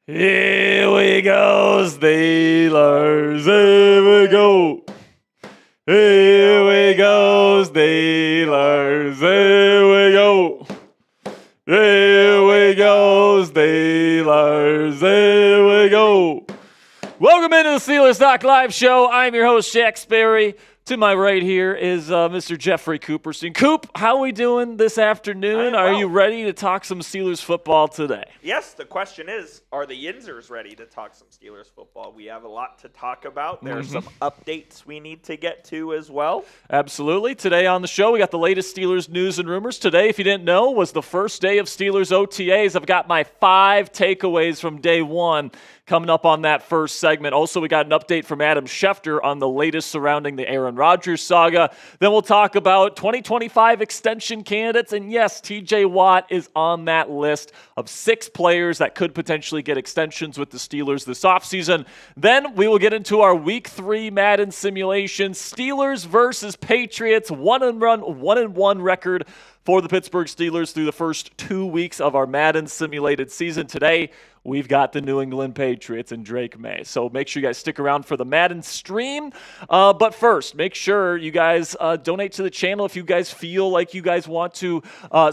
Here we go, Steelers. Here we go. Here we go, Steelers. Here we go. Here we go, Steelers. Here we go. Welcome into the Steelers Talk Live Show. I'm your host, Sperry. To my right here is Mr. Jeffrey Cooperstein. Coop, how are we doing this afternoon? Are you ready to talk some Steelers football today? Yes, the question is, are the Yinzers ready to talk some Steelers football? We have a lot to talk about. There are some updates we need to get to as well. Absolutely. Today on the show, we got the latest Steelers news and rumors. Today, if you didn't know, was the first day of Steelers OTAs. I've got my 5 takeaways from day one coming up on that first segment. Also, we got an update from Adam Schefter on the latest surrounding the Aaron Rodgers saga. Then we'll talk about 2025 extension candidates. And yes, TJ Watt is on that list of 6 players that could potentially get extensions with the Steelers this offseason. Then we will get into our Week 3 Madden simulation. Steelers versus Patriots, 1-1 record for the Pittsburgh Steelers through the first 2 weeks of our Madden simulated season. Today, we've got the New England Patriots and Drake May. So make sure you guys stick around for the Madden stream. But first, make sure you guys donate to the channel if you guys feel like you guys want to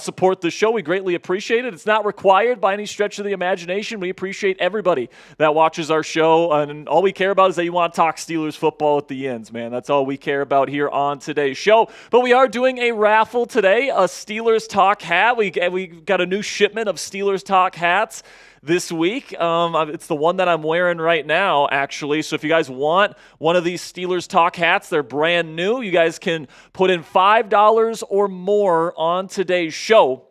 support the show. We greatly appreciate it. It's not required by any stretch of the imagination. We appreciate everybody that watches our show. And all we care about is that you want to talk Steelers football at the ends, man. That's all we care about here on today's show. But we are doing a raffle today, a Steelers Talk hat. We got a new shipment of Steelers Talk hats this week. It's the one that I'm wearing right now, actually. So if you guys want one of these Steelers Talk hats, they're brand new. You guys can put in $5 or more on today's show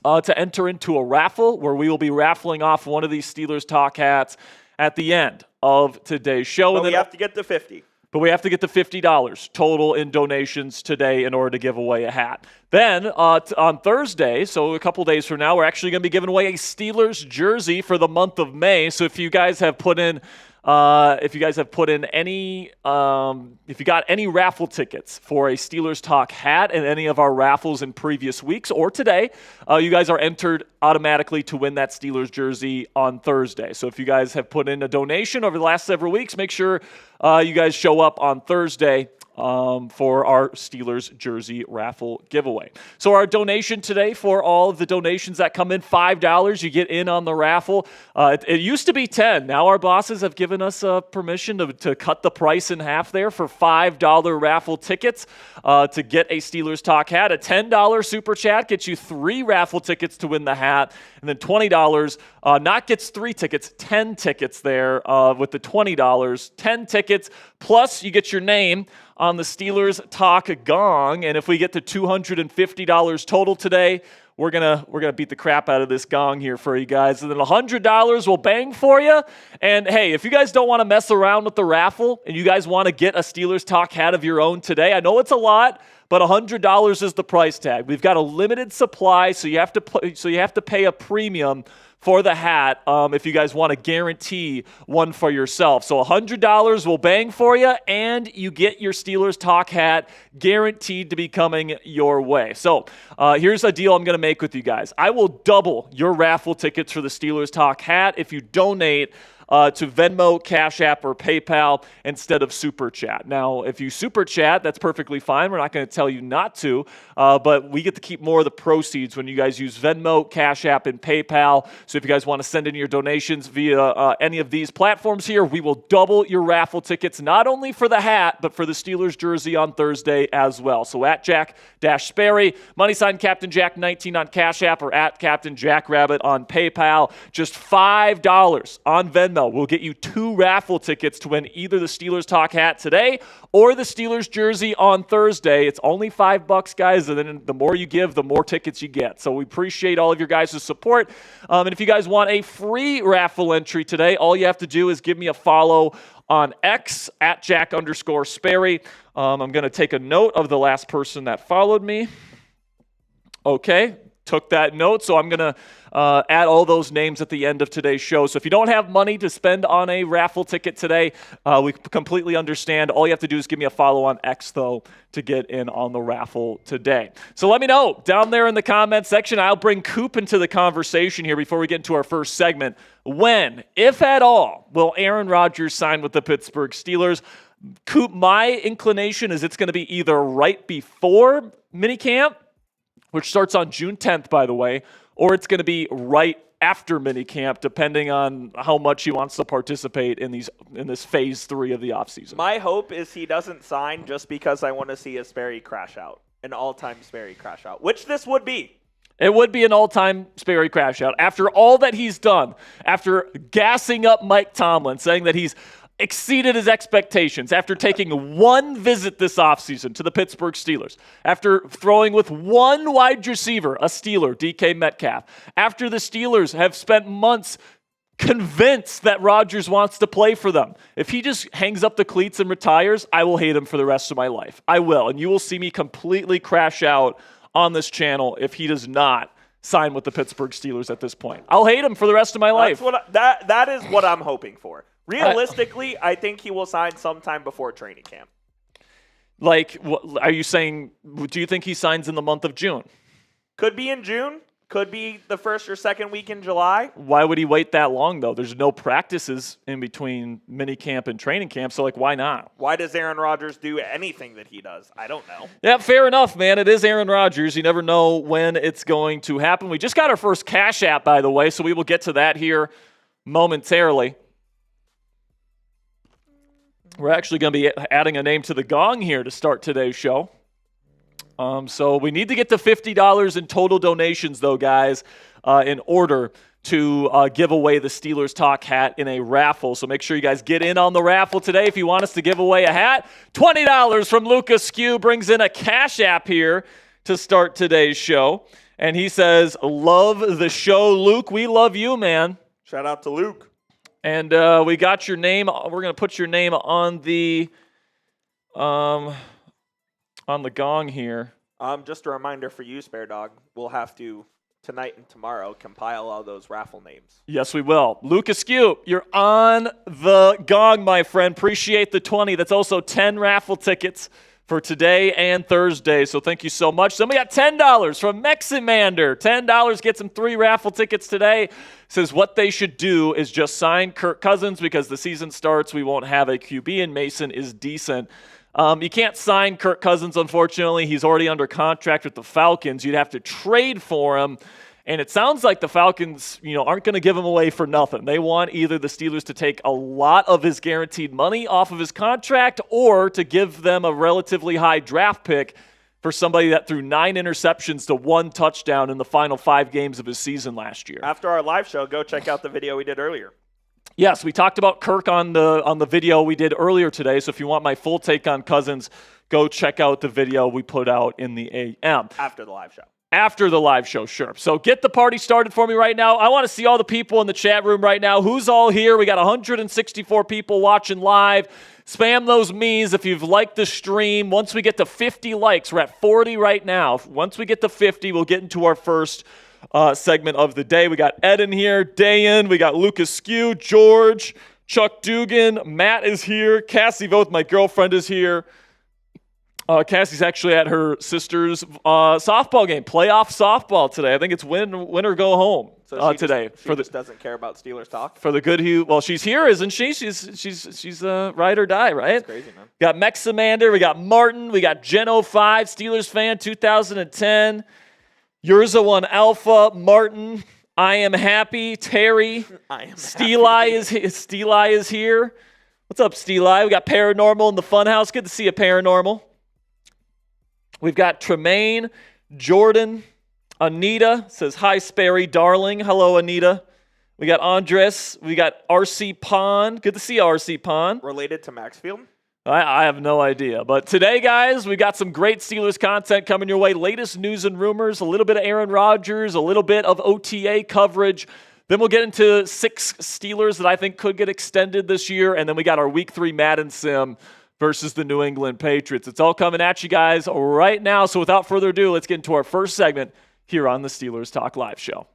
to enter into a raffle where we will be raffling off one of these Steelers Talk hats at the end of today's show. But and we have to get to 50. But we have to get to $50 total in donations today in order to give away a hat. Then on Thursday, so a couple days from now, we're actually going to be giving away a Steelers jersey for the month of May. So if you guys have put in any, if you got any raffle tickets for a Steelers Talk hat in any of our raffles in previous weeks or today, you guys are entered automatically to win that Steelers jersey on Thursday. So if you guys have put in a donation over the last several weeks, make sure you guys show up on Thursday for our Steelers jersey raffle giveaway. So our donation today, for all of the donations that come in, $5, you get in on the raffle. It used to be $10. Now our bosses have given us permission to cut the price in half there for $5 raffle tickets to get a Steelers Talk hat. A $10 super chat gets you 3 raffle tickets to win the hat. And then $20 not gets 3 tickets, 10 tickets there with the $20. 10 tickets, plus you get your name on the Steelers Talk Gong. And if we get to $250 total today, we're gonna beat the crap out of this gong here for you guys. And then $100 will bang for you. And hey, if you guys don't want to mess around with the raffle and you guys want to get a Steelers Talk hat of your own today, I know it's a lot, but $100 is the price tag. We've got a limited supply, so you have to pay a premium for the hat if you guys want to guarantee one for yourself. So $100 will bang for you, and you get your Steelers Talk hat guaranteed to be coming your way. So here's a deal I'm going to make with you guys. I will double your raffle tickets for the Steelers Talk hat if you donate to Venmo, Cashapp, or PayPal instead of Super Chat. Now, if you Super Chat, that's perfectly fine. We're not going to tell you not to, but we get to keep more of the proceeds when you guys use Venmo, Cashapp, and PayPal. So if you guys want to send in your donations via any of these platforms here, we will double your raffle tickets, not only for the hat, but for the Steelers jersey on Thursday as well. So at Jack-Sperry, # Captain Jack 19 on Cash App, or at Captain Jack Rabbit on PayPal. Just $5 on Venmo will get you 2 raffle tickets to win either the Steelers Talk hat today or the Steelers jersey on Thursday. It's only $5, guys, and then the more you give, the more tickets you get. So we appreciate all of your guys' support. And if you guys want a free raffle entry today, all you have to do is give me a follow on X at Jack_Sperry. I'm going to take a note of the last person that followed me. Okay. took that note, so I'm going to add all those names at the end of today's show. So if you don't have money to spend on a raffle ticket today, we completely understand. All you have to do is give me a follow on X, though, to get in on the raffle today. So let me know down there in the comment section. I'll bring Coop into the conversation here before we get into our first segment. When, if at all, will Aaron Rodgers sign with the Pittsburgh Steelers? Coop, my inclination is it's going to be either right before minicamp, which starts on June 10th, by the way, or it's going to be right after minicamp, depending on how much he wants to participate in this phase 3 of the offseason. My hope is he doesn't sign just because I want to see a Sperry crash out, an all-time Sperry crash out, which this would be. It would be an all-time Sperry crash out. After all that he's done, after gassing up Mike Tomlin, saying that he's exceeded his expectations, after taking one visit this offseason to the Pittsburgh Steelers, after throwing with one wide receiver, a Steeler, DK Metcalf, after the Steelers have spent months convinced that Rodgers wants to play for them. If he just hangs up the cleats and retires, I will hate him for the rest of my life. I will, and you will see me completely crash out on this channel if he does not sign with the Pittsburgh Steelers at this point. I'll hate him for the rest of my life. That is what I'm hoping for. Realistically, I think he will sign sometime before training camp. Like, are you saying, do you think he signs in the month of June? Could be in June. Could be the first or second week in July. Why would he wait that long, though? There's no practices in between minicamp and training camp, so, why not? Why does Aaron Rodgers do anything that he does? I don't know. Yeah, fair enough, man. It is Aaron Rodgers. You never know when it's going to happen. We just got our first Cashapp, by the way, so we will get to that here momentarily. We're actually going to be adding a name to the Gong here to start today's show. So we need to get to $50 in total donations, though, guys, in order to give away the Steelers Talk hat in a raffle. So make sure you guys get in on the raffle today if you want us to give away a hat. $20 from Lucas Skew brings in a Cash App here to start today's show. And he says, love the show, Luke. We love you, man. Shout out to Luke. And we got your name. We're going to put your name on the Gong here. Just a reminder for you, Spare Dog. We'll have to, tonight and tomorrow, compile all those raffle names. Yes, we will. Lucas Skew, you're on the Gong, my friend. Appreciate the 20. That's also 10 raffle tickets for today and Thursday. So thank you so much. Then we got $10 from Meximander. $10 gets him 3 raffle tickets today. Says what they should do is just sign Kirk Cousins because the season starts. We won't have a QB, and Mason is decent. You can't sign Kirk Cousins, unfortunately. He's already under contract with the Falcons. You'd have to trade for him. And it sounds like the Falcons, aren't going to give him away for nothing. They want either the Steelers to take a lot of his guaranteed money off of his contract or to give them a relatively high draft pick for somebody that threw 9 interceptions to 1 touchdown in the final 5 games of his season last year. After our live show, go check out the video we did earlier. Yes, we talked about Kirk on the video we did earlier today. So if you want my full take on Cousins, go check out the video we put out in the AM. After the live show. After the live show, sure. So get the party started for me right now. I want to see all the people in the chat room right now. Who's all here? We got 164 people watching live. Spam those me's if you've liked the stream. Once we get to 50 likes, we're at 40 right now. Once we get to 50, we'll get into our first segment of the day. We got Ed in here, Dayan, we got Lucas Skew, George, Chuck Dugan, Matt is here, Cassie Voth, my girlfriend, is here. Cassie's actually at her sister's softball game, playoff softball today. I think it's win or go home today. She just doesn't care about Steelers talk. For the good well, she's here, isn't she? She's ride or die, right? That's crazy, man. Got Meximander, we got Martin, we got Gen 05, Steelers fan 2010. Yurza 1 Alpha, Martin, I am happy, Terry, Steeli is here. What's up, Steeli? We got Paranormal in the Funhouse. Good to see you, Paranormal. We've got Tremaine, Jordan, Anita says, hi, Sperry, darling. Hello, Anita. We got Andres. We got RC Pond. Good to see you, RC Pond. Related to Maxfield? I have no idea. But today, guys, we got some great Steelers content coming your way. Latest news and rumors, a little bit of Aaron Rodgers, a little bit of OTA coverage. Then we'll get into 6 Steelers that I think could get extended this year. And then we got our Week 3 Madden sim versus the New England Patriots. It's all coming at you guys right now. So without further ado, let's get into our first segment here on the Steelers Talk Live show.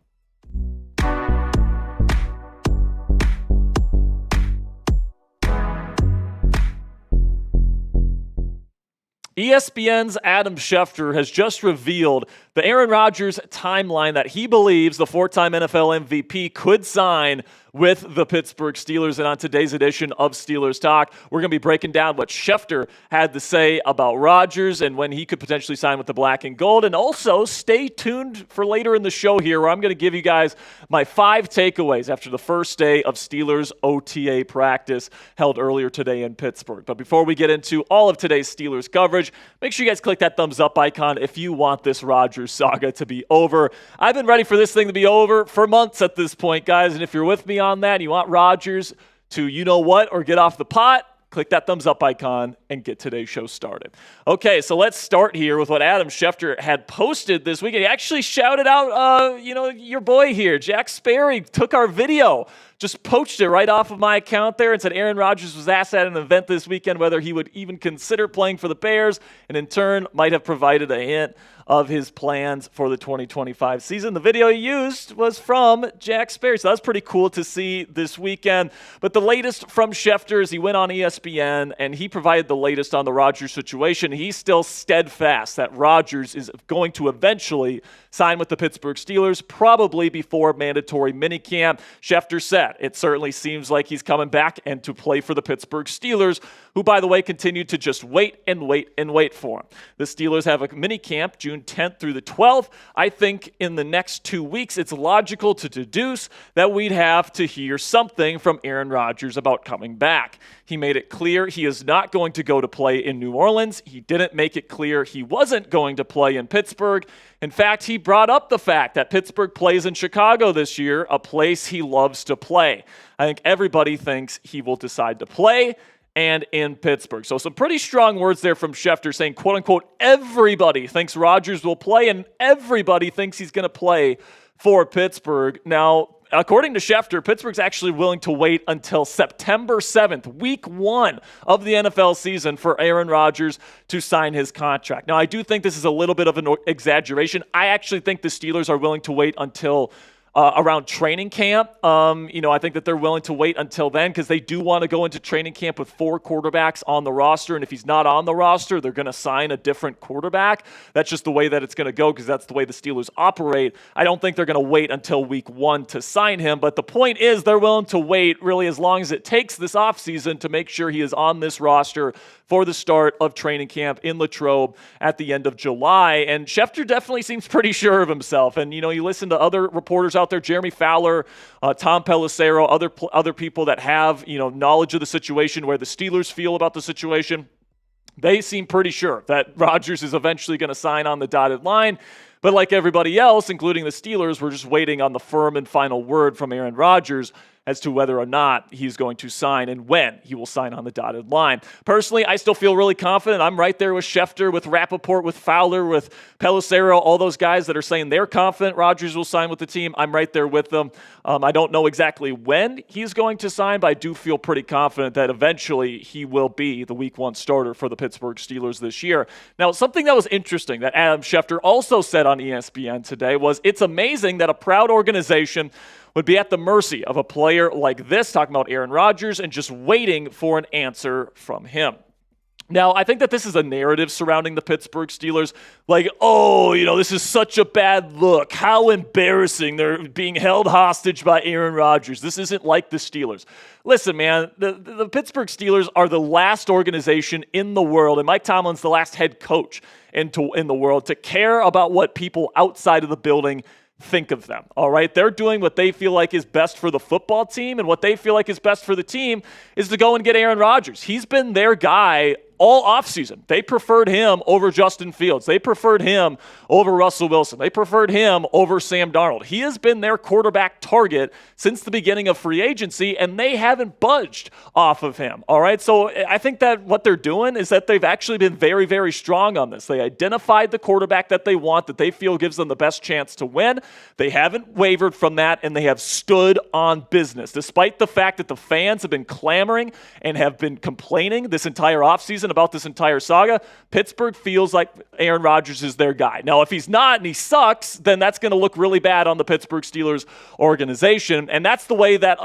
ESPN's Adam Schefter has just revealed the Aaron Rodgers timeline that he believes the four-time NFL MVP could sign with the Pittsburgh Steelers. And on today's edition of Steelers Talk, we're going to be breaking down what Schefter had to say about Rodgers and when he could potentially sign with the black and gold. And also, stay tuned for later in the show here, where I'm going to give you guys my 5 takeaways after the first day of Steelers OTA practice held earlier today in Pittsburgh. But before we get into all of today's Steelers coverage, make sure you guys click that thumbs up icon if you want this Rodgers saga to be over. I've been ready for this thing to be over for months at this point, guys. And if you're with me on that, and you want Rodgers to you-know-what or get off the pot, click that thumbs up icon and get today's show started. Okay, so let's start here with what Adam Schefter had posted this week. He actually shouted out, your boy here, Jack Sperry, took our video, just poached it right off of my account there and said Aaron Rodgers was asked at an event this weekend whether he would even consider playing for the Bears, and in turn might have provided a hint of his plans for the 2025 season. The video he used was from Jack Sperry, so that's pretty cool to see this weekend. But the latest from Schefter is he went on ESPN and he provided the latest on the Rodgers situation. He's still steadfast that Rodgers is going to eventually sign with the Pittsburgh Steelers, probably before mandatory minicamp. Schefter said it certainly seems like he's coming back and to play for the Pittsburgh Steelers, who, by the way, continued to just wait and wait and wait for him. The Steelers have a minicamp June 10th through the 12th. I think in the next 2 weeks, it's logical to deduce that we'd have to hear something from Aaron Rodgers about coming back. He made it clear he is not going to go to play in New Orleans. He didn't make it clear he wasn't going to play in Pittsburgh. In fact, he brought up the fact that Pittsburgh plays in Chicago this year, a place he loves to play. I think everybody thinks he will decide to play and in Pittsburgh. So some pretty strong words there from Schefter saying, quote unquote, everybody thinks Rodgers will play and everybody thinks he's going to play for Pittsburgh. Now, according to Schefter, Pittsburgh's actually willing to wait until September 7th, week 1 of the NFL season, for Aaron Rodgers to sign his contract. Now, I do think this is a little bit of an exaggeration. I actually think the Steelers are willing to wait until around training camp. I think that they're willing to wait until then because they do want to go into training camp with 4 quarterbacks on the roster. And if he's not on the roster, they're going to sign a different quarterback. That's just the way that it's going to go because that's the way the Steelers operate. I don't think they're going to wait until week 1 to sign him. But the point is they're willing to wait really as long as it takes this offseason to make sure he is on this roster for the start of training camp in Latrobe at the end of July. And Schefter definitely seems pretty sure of himself. And, you listen to other reporters out there, Jeremy Fowler, Tom Pelissero, other people that have, knowledge of the situation, where the Steelers feel about the situation. They seem pretty sure that Rodgers is eventually going to sign on the dotted line. But like everybody else, including the Steelers, we're just waiting on the firm and final word from Aaron Rodgers as to whether or not he's going to sign and when he will sign on the dotted line. Personally, I still feel really confident. I'm right there with Schefter, with Rappaport, with Fowler, with Pelissero, all those guys that are saying they're confident Rodgers will sign with the team. I'm right there with them. I don't know exactly when he's going to sign, but I do feel pretty confident that eventually he will be the week 1 starter for the Pittsburgh Steelers this year. Now, something that was interesting that Adam Schefter also said on ESPN today was it's amazing that a proud organization would be at the mercy of a player like this, talking about Aaron Rodgers, and just waiting for an answer from him. Now, I think that this is a narrative surrounding the Pittsburgh Steelers, like, this is such a bad look. How embarrassing. They're being held hostage by Aaron Rodgers. This isn't like the Steelers. Listen, man, the Pittsburgh Steelers are the last organization in the world, and Mike Tomlin's the last head coach in the world to care about what people outside of the building think of them, all right? They're doing what they feel like is best for the football team, and what they feel like is best for the team is to go and get Aaron Rodgers. He's been their guy all offseason. They preferred him over Justin Fields. They preferred him over Russell Wilson. They preferred him over Sam Darnold. He has been their quarterback target since the beginning of free agency, and they haven't budged off of him, all right? So I think that what they're doing is that they've actually been very, very strong on this. They identified the quarterback that they want, that they feel gives them the best chance to win. They haven't wavered from that, and they have stood on business. Despite the fact that the fans have been clamoring and have been complaining this entire offseason reason about this entire saga, Pittsburgh feels like Aaron Rodgers is their guy. Now, if he's not and he sucks, then that's going to look really bad on the Pittsburgh Steelers organization. And that's the way that,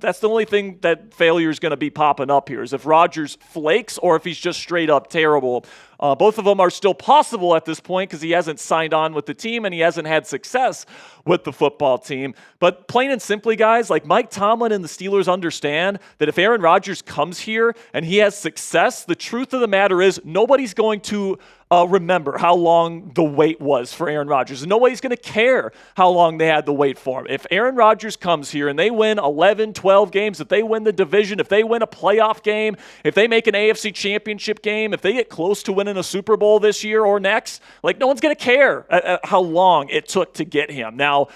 that's the only thing that failure is going to be popping up here, is if Rodgers flakes or if he's just straight up terrible. Both of them are still possible at this point because he hasn't signed on with the team and he hasn't had success with the football team. But plain and simply, guys, like Mike Tomlin and the Steelers understand that if Aaron Rodgers comes here and he has success, the truth of the matter is nobody's going to remember how long the wait was for Aaron Rodgers. Nobody's going to care how long they had to wait for him. If Aaron Rodgers comes here and they win 11, 12 games, if they win the division, if they win a playoff game, if they make an AFC championship game, if they get close to winning a Super Bowl this year or next, like no one's going to care how long it took to get him. Now,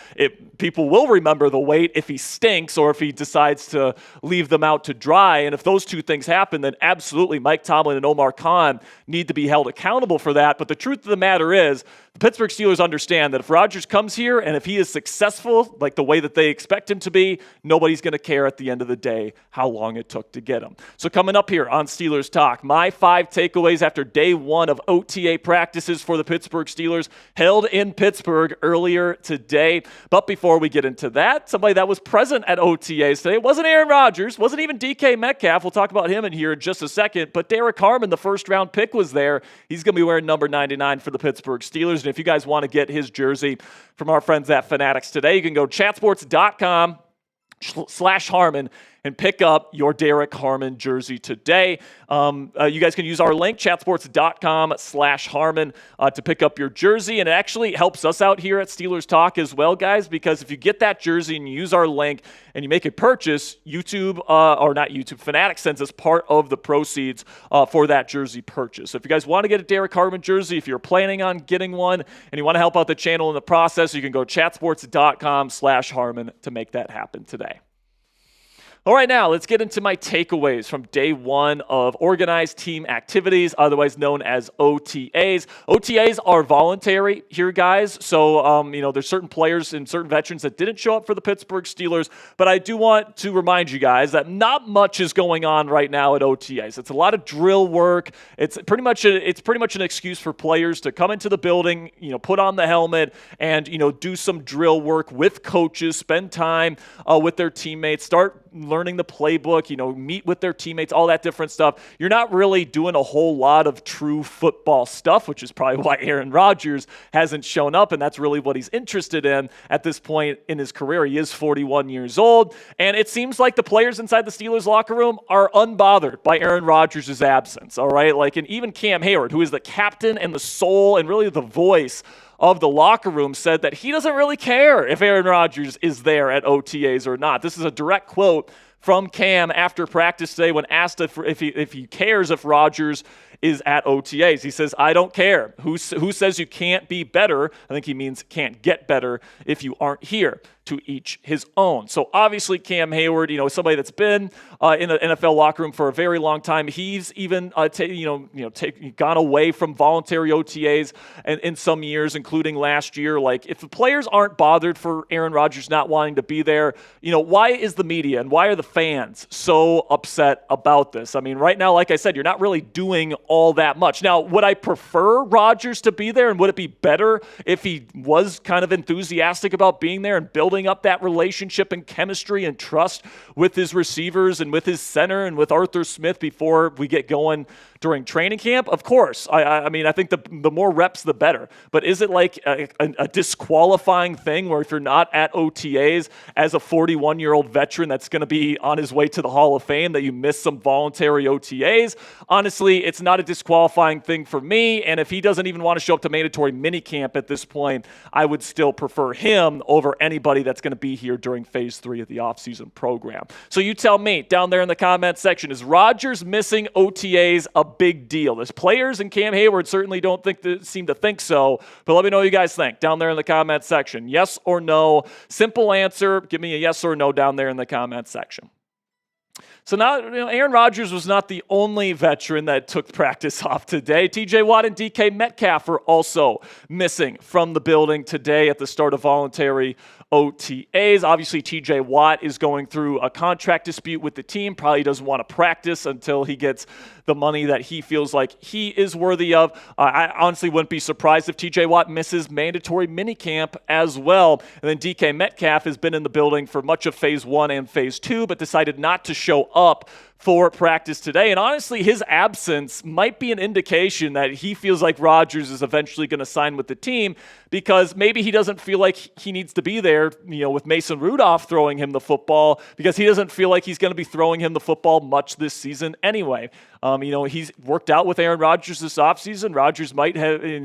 people will remember the wait if he stinks or if he decides to leave them out to dry. And if those two things happen, then absolutely Mike Tomlin and Omar Khan need to be held accountable for that. But the truth of the matter is, the Pittsburgh Steelers understand that if Rodgers comes here and if he is successful, like the way that they expect him to be, nobody's going to care at the end of the day how long it took to get him. So coming up here on Steelers Talk, my 5 takeaways after day 1 of OTA practices for the Pittsburgh Steelers held in Pittsburgh earlier today. But before we get into that, somebody that was present at OTAs today wasn't Aaron Rodgers, wasn't even DK Metcalf. We'll talk about him in here in just a second. But Derek Harmon, the first-round pick, was there. He's going to be wearing number 99 for the Pittsburgh Steelers. And if you guys want to get his jersey from our friends at Fanatics today, you can go chatsports.com/Harmon and pick up your Derek Harmon jersey today. You guys can use our link, chatsports.com/Harmon, to pick up your jersey. And it actually helps us out here at Steelers Talk as well, guys, because if you get that jersey and you use our link and you make a purchase, Fanatics sends us part of the proceeds for that jersey purchase. So if you guys want to get a Derek Harmon jersey, if you're planning on getting one and you want to help out the channel in the process, you can go chatsports.com/Harmon to make that happen today. All right, now let's get into my takeaways from day 1 of organized team activities, otherwise known as OTAs. OTAs are voluntary here, guys. So, there's certain players and certain veterans that didn't show up for the Pittsburgh Steelers, but I do want to remind you guys that not much is going on right now at OTAs. It's a lot of drill work. It's pretty much an excuse for players to come into the building, put on the helmet and, do some drill work with coaches, spend time with their teammates, start learning the playbook, meet with their teammates, all that different stuff. You're not really doing a whole lot of true football stuff, which is probably why Aaron Rodgers hasn't shown up, and that's really what he's interested in at this point in his career. He is 41 years old, and it seems like the players inside the Steelers locker room are unbothered by Aaron Rodgers' absence, all right? And even Cam Hayward, who is the captain and the soul and really the voice of the locker room, said that he doesn't really care if Aaron Rodgers is there at OTAs or not. This is a direct quote from Cam after practice today when asked if he cares if Rodgers is at OTAs. He says, "I don't care. Who says you can't be better?" I think he means can't get better if you aren't here. To each his own. So obviously Cam Hayward, somebody that's been in the NFL locker room for a very long time. He's even gone away from voluntary OTAs in some years, including last year. Like, if the players aren't bothered for Aaron Rodgers not wanting to be there, why is the media and why are the fans so upset about this? I mean, right now, like I said, you're not really doing all that much. Now, would I prefer Rodgers to be there, and would it be better if he was kind of enthusiastic about being there and building up that relationship and chemistry and trust with his receivers and with his center and with Arthur Smith before we get going during training camp? Of course. I mean, I think the more reps, the better. But is it like a disqualifying thing where if you're not at OTAs as a 41-year-old veteran that's going to be on his way to the Hall of Fame that you miss some voluntary OTAs? Honestly, it's not a disqualifying thing for me. And if he doesn't even want to show up to mandatory minicamp at this point, I would still prefer him over anybody that's going to be here during phase 3 of the offseason program. So you tell me down there in the comment section, is Rodgers missing OTAs a big deal? The players and Cam Hayward certainly don't seem to think so, but let me know what you guys think down there in the comment section. Yes or no? Simple answer. Give me a yes or no down there in the comment section. So now, Aaron Rodgers was not the only veteran that took practice off today. TJ Watt and DK Metcalf are also missing from the building today at the start of voluntary OTAs. Obviously, TJ Watt is going through a contract dispute with the team. Probably doesn't want to practice until he gets the money that he feels like he is worthy of. I honestly wouldn't be surprised if TJ Watt misses mandatory minicamp as well. And then DK Metcalf has been in the building for much of Phase 1 and Phase 2, but decided not to show up for practice today. And honestly, his absence might be an indication that he feels like Rodgers is eventually going to sign with the team, because maybe he doesn't feel like he needs to be there, with Mason Rudolph throwing him the football, because he doesn't feel like he's going to be throwing him the football much this season anyway. He's worked out with Aaron Rodgers this offseason. Rodgers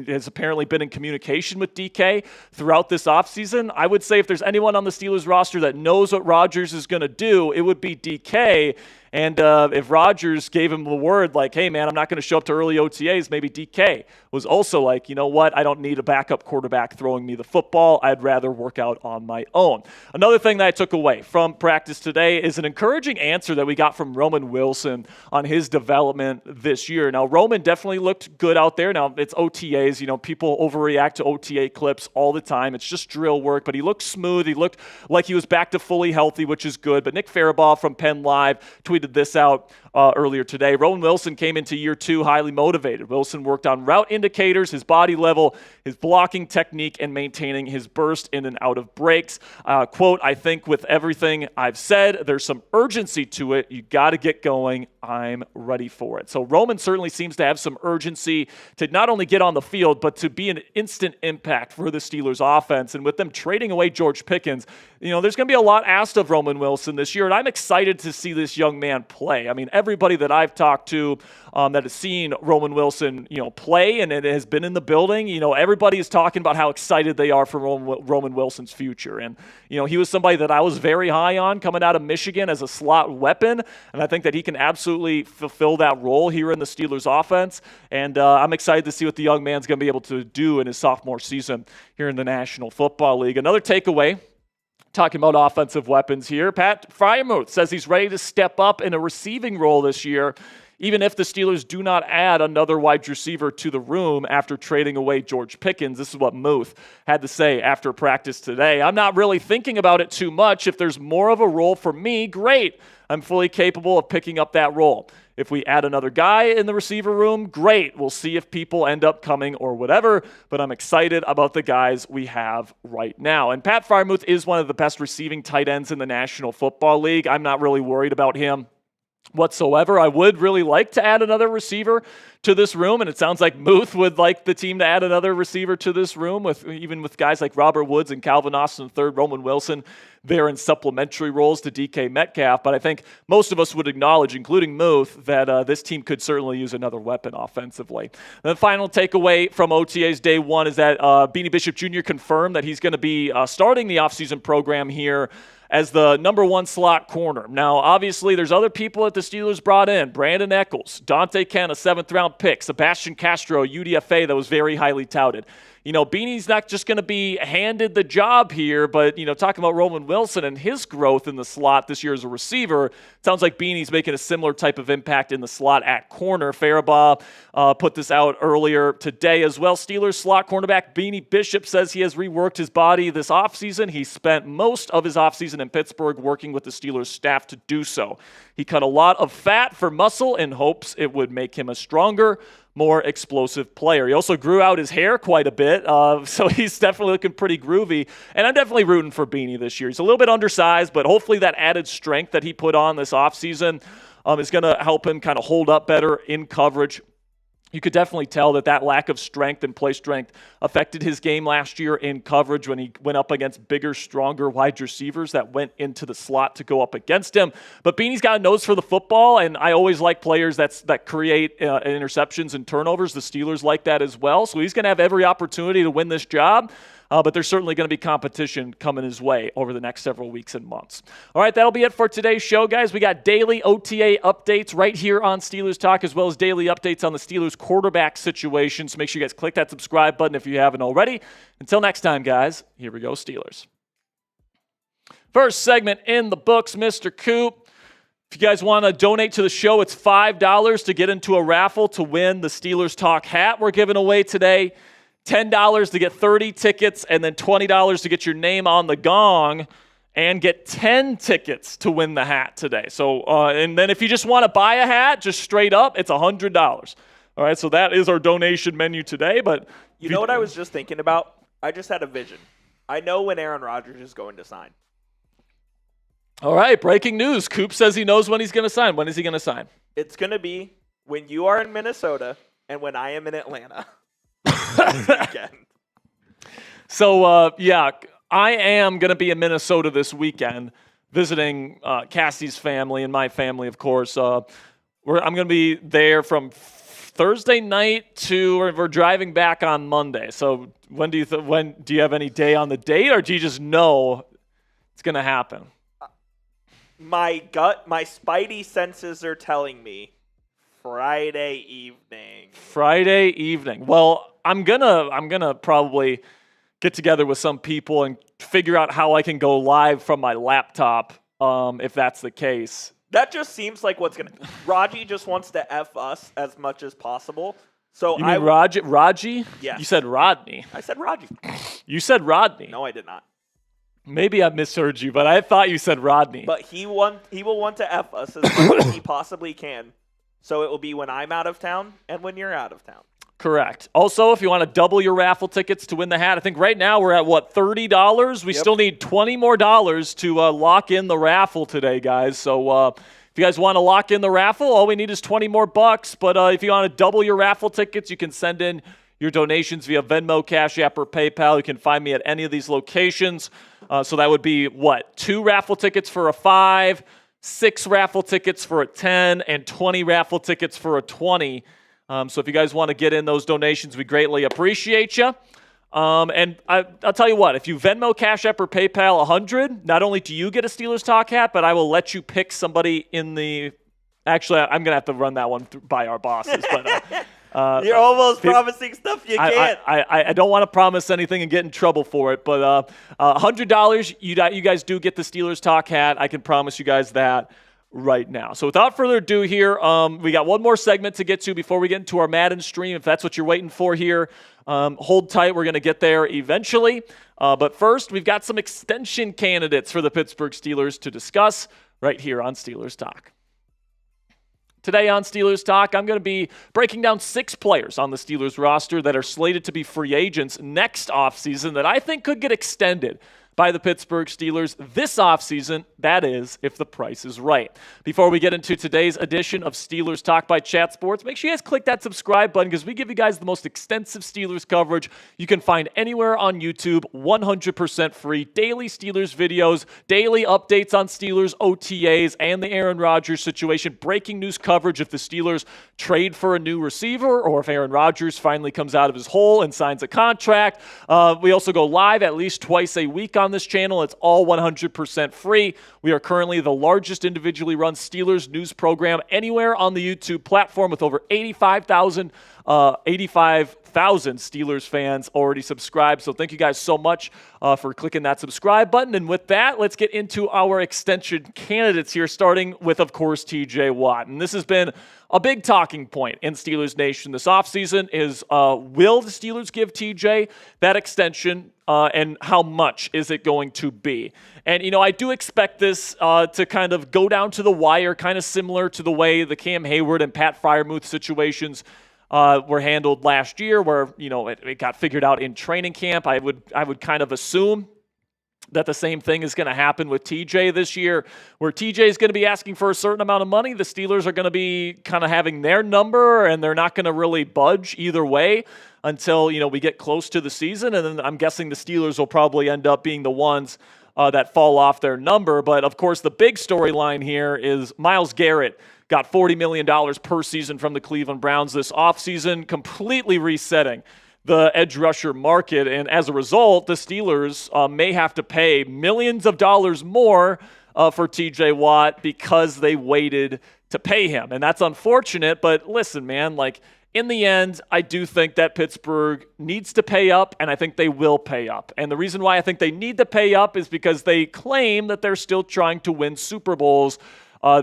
has apparently been in communication with DK throughout this offseason. I would say if there's anyone on the Steelers roster that knows what Rodgers is going to do, it would be DK. And if Rodgers gave him the word like, hey, man, I'm not going to show up to early OTAs, maybe DK was also like, you know what, I don't need a backup quarterback throwing me the football. I'd rather work out on my own. Another thing that I took away from practice today is an encouraging answer that we got from Roman Wilson on his development this year. Now, Roman definitely looked good out there. Now, it's OTAs. People overreact to OTA clips all the time. It's just drill work, but he looked smooth. He looked like he was back to fully healthy, which is good. But Nick Farabaugh from Penn Live tweeted this out earlier today. Roman Wilson came into year 2 highly motivated. Wilson worked on route indicators, his body level, his blocking technique, and maintaining his burst in and out of breaks. Quote, I think with everything I've said, there's some urgency to it. You got to get going. I'm ready for it. So Roman certainly seems to have some urgency to not only get on the field, but to be an instant impact for the Steelers offense. And with them trading away George Pickens, there's going to be a lot asked of Roman Wilson this year, and I'm excited to see this young man play. I mean, everybody that I've talked to that has seen Roman Wilson, play and it has been in the building, everybody is talking about how excited they are for Roman Wilson's future. And, he was somebody that I was very high on coming out of Michigan as a slot weapon, and I think that he can absolutely fulfill that role here in the Steelers offense. And I'm excited to see what the young man's going to be able to do in his sophomore season here in the National Football League. Another takeaway, talking about offensive weapons here, Pat Freiermuth says he's ready to step up in a receiving role this year, even if the Steelers do not add another wide receiver to the room after trading away George Pickens. This is what Muth had to say after practice today. I'm not really thinking about it too much. If there's more of a role for me, great. I'm fully capable of picking up that role. If we add another guy in the receiver room, great. We'll see if people end up coming or whatever, but I'm excited about the guys we have right now. And Pat Freiermuth is one of the best receiving tight ends in the National Football League. I'm not really worried about him whatsoever. I would really like to add another receiver to this room, and it sounds like Muth would like the team to add another receiver to this room, even with guys like Robert Woods and Calvin Austin III, Roman Wilson there in supplementary roles to DK Metcalf. But I think most of us would acknowledge, including Muth, that this team could certainly use another weapon offensively. And the final takeaway from OTA's day 1 is that Beanie Bishop Jr. confirmed that he's going to be starting the offseason program here as the number 1 slot corner. Now, obviously, there's other people that the Steelers brought in. Brandon Echols, Dante Kent, a 7th-round pick, Sebastian Castro, UDFA that was very highly touted. Beanie's not just going to be handed the job here, but, talking about Roman Wilson and his growth in the slot this year as a receiver, it sounds like Beanie's making a similar type of impact in the slot at corner. Farabaugh put this out earlier today as well. Steelers slot cornerback Beanie Bishop says he has reworked his body this offseason. He spent most of his offseason in Pittsburgh working with the Steelers staff to do so. He cut a lot of fat for muscle in hopes it would make him a stronger, more explosive player. He also grew out his hair quite a bit, so he's definitely looking pretty groovy. And I'm definitely rooting for Beanie this year. He's a little bit undersized, but hopefully that added strength that he put on this offseason is going to help him kind of hold up better in coverage. You could definitely tell that lack of strength and play strength affected his game last year in coverage when he went up against bigger, stronger wide receivers that went into the slot to go up against him. But Beanie's got a nose for the football, and I always like players that create interceptions and turnovers. The Steelers like that as well. So he's going to have every opportunity to win this job. But there's certainly going to be competition coming his way over the next several weeks and months. All right, that'll be it for today's show, guys. We got daily OTA updates right here on Steelers Talk, as well as daily updates on the Steelers quarterback situation. So make sure you guys click that subscribe button if you haven't already. Until next time, guys, here we go, Steelers. First segment in the books, Mr. Coop. If you guys want to donate to the show, it's $5 to get into a raffle to win the Steelers Talk hat we're giving away today. $10 to get 30 tickets, and then $20 to get your name on the Gong and get 10 tickets to win the hat today. So, and then if you just want to buy a hat, just straight up, it's $100. All right, so that is our donation menu today. But you know what I was just thinking about? I just had a vision. I know when Aaron Rodgers is going to sign. All right, breaking news. Coop says he knows when he's going to sign. When is he going to sign? It's going to be when you are in Minnesota and when I am in Atlanta. So, yeah, I am going to be in Minnesota this weekend visiting Cassie's family and my family, of course. I'm going to be there from Thursday night to we're driving back on Monday. So when do you have any day on the date, or do you just know it's going to happen? My spidey senses are telling me Friday evening. Friday evening. Well, I'm gonna probably get together with some people and figure out how I can go live from my laptop, if that's the case. That just seems like what's gonna. Raji just wants to F us as much as possible. So you mean Raji? Yes. You said Rodney. I said Raji. You said Rodney. No, I did not. Maybe I misheard you, but I thought you said Rodney. But he will want to F us as much as he possibly can. So it will be when I'm out of town and when you're out of town. Correct. Also, if you want to double your raffle tickets to win the hat, I think right now we're at, $30? We still need $20 more to lock in the raffle today, guys. So if you guys want to lock in the raffle, all we need is $20 more. But if you want to double your raffle tickets, you can send in your donations via Venmo, Cashapp, or PayPal. You can find me at any of these locations. So that would be, 2 raffle tickets for a 5, 6 raffle tickets for a 10, and 20 raffle tickets for a 20. So if you guys want to get in those donations, we greatly appreciate you. And I'll tell you what, if you Venmo, Cash App, or PayPal 100, not only do you get a Steelers Talk hat, but I will let you pick somebody in the – actually, I'm going to have to run that one by our bosses. But you're almost promising stuff you can't. I don't want to promise anything and get in trouble for it. But $100, you guys do get the Steelers Talk hat. I can promise you guys that right now. So without further ado here, we got one more segment to get to before we get into our Madden stream. If that's what you're waiting for here, hold tight. We're going to get there eventually. But first, we've got some extension candidates for the Pittsburgh Steelers to discuss right here on Steelers Talk. Today on Steelers Talk, I'm going to be breaking down 6 players on the Steelers roster that are slated to be free agents next offseason that I think could get extended by the Pittsburgh Steelers this offseason, that is, if the price is right. Before we get into today's edition of Steelers Talk by Chat Sports, make sure you guys click that subscribe button because we give you guys the most extensive Steelers coverage you can find anywhere on YouTube, 100% free, daily Steelers videos, daily updates on Steelers OTAs and the Aaron Rodgers situation, breaking news coverage if the Steelers trade for a new receiver or if Aaron Rodgers finally comes out of his hole and signs a contract. We also go live at least twice a week on this channel. It's all 100% free. We are currently the largest individually run Steelers news program anywhere on the YouTube platform with over 85,000 Steelers fans already subscribed. So thank you guys so much for clicking that subscribe button. And with that, let's get into our extension candidates here, starting with, of course, TJ Watt. And this has been a big talking point in Steelers Nation this offseason is will the Steelers give TJ that extension and how much is it going to be? And, I do expect this to kind of go down to the wire, kind of similar to the way the Cam Hayward and Pat Freiermuth situations were handled last year where, it got figured out in training camp. I would kind of assume that the same thing is going to happen with TJ this year, where TJ is going to be asking for a certain amount of money. The Steelers are going to be kind of having their number, and they're not going to really budge either way until, we get close to the season. And then I'm guessing the Steelers will probably end up being the ones that fall off their number. But, of course, the big storyline here is Myles Garrett got $40 million per season from the Cleveland Browns this offseason, completely resetting the edge rusher market. And as a result, the Steelers may have to pay millions of dollars more for TJ Watt because they waited to pay him. And that's unfortunate. But listen, man, in the end, I do think that Pittsburgh needs to pay up, and I think they will pay up. And the reason why I think they need to pay up is because they claim that they're still trying to win Super Bowls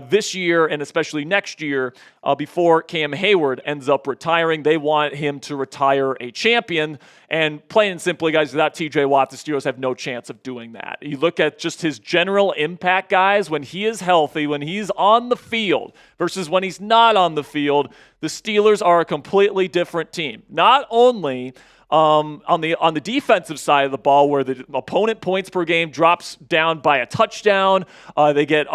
this year and especially next year before Cam Hayward ends up retiring. They want him to retire a champion. And plain and simply, guys, without TJ Watt, the Steelers have no chance of doing that. You look at just his general impact, guys, when he is healthy, when he's on the field versus when he's not on the field, the Steelers are a completely different team. Not only on the defensive side of the ball, where the opponent points per game drops down by a touchdown, they get